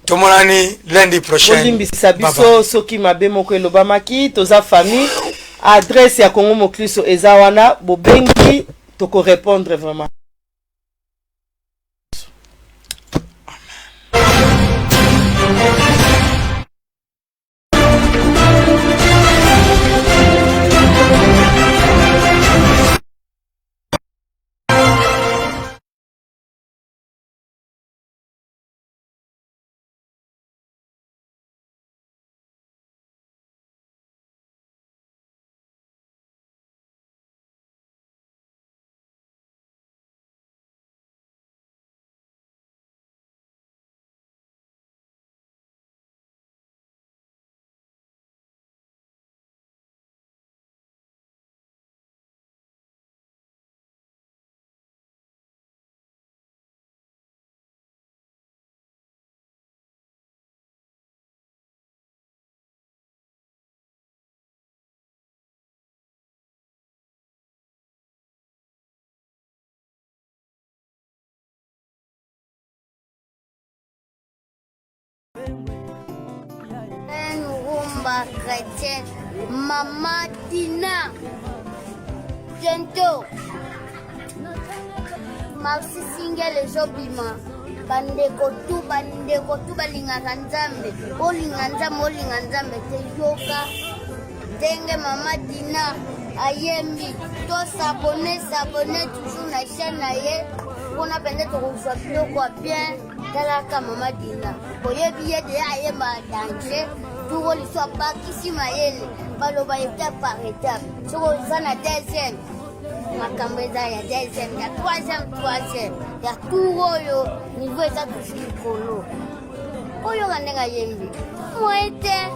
Tomonani lundi prochain. Olimbisa biso soki mabe moko elobamaki toza famille. Adresse ya Congo mo Kristo eza wana bobengi toko répondre vraiment. Chrétien, Maman Dina, bientôt, Marcy Single et Jobima, bandeko tu balingaka nzambe, olinga nzambe te yoka, denge Maman Dina, ayembi, to s'abonner toujours na chaîne na ye, on a peut-être reçu quoi bien, talaka Maman Dina, oyebi ye de ayemba danger. Tout le monde soit pas ici maïle, baloba étape par étape. Sur ça la deuxième, ma caméra il y a deuxième, il y a troisième, il y a tout le niveau est à tout le colo. Oyo ganenga yembi, moi était.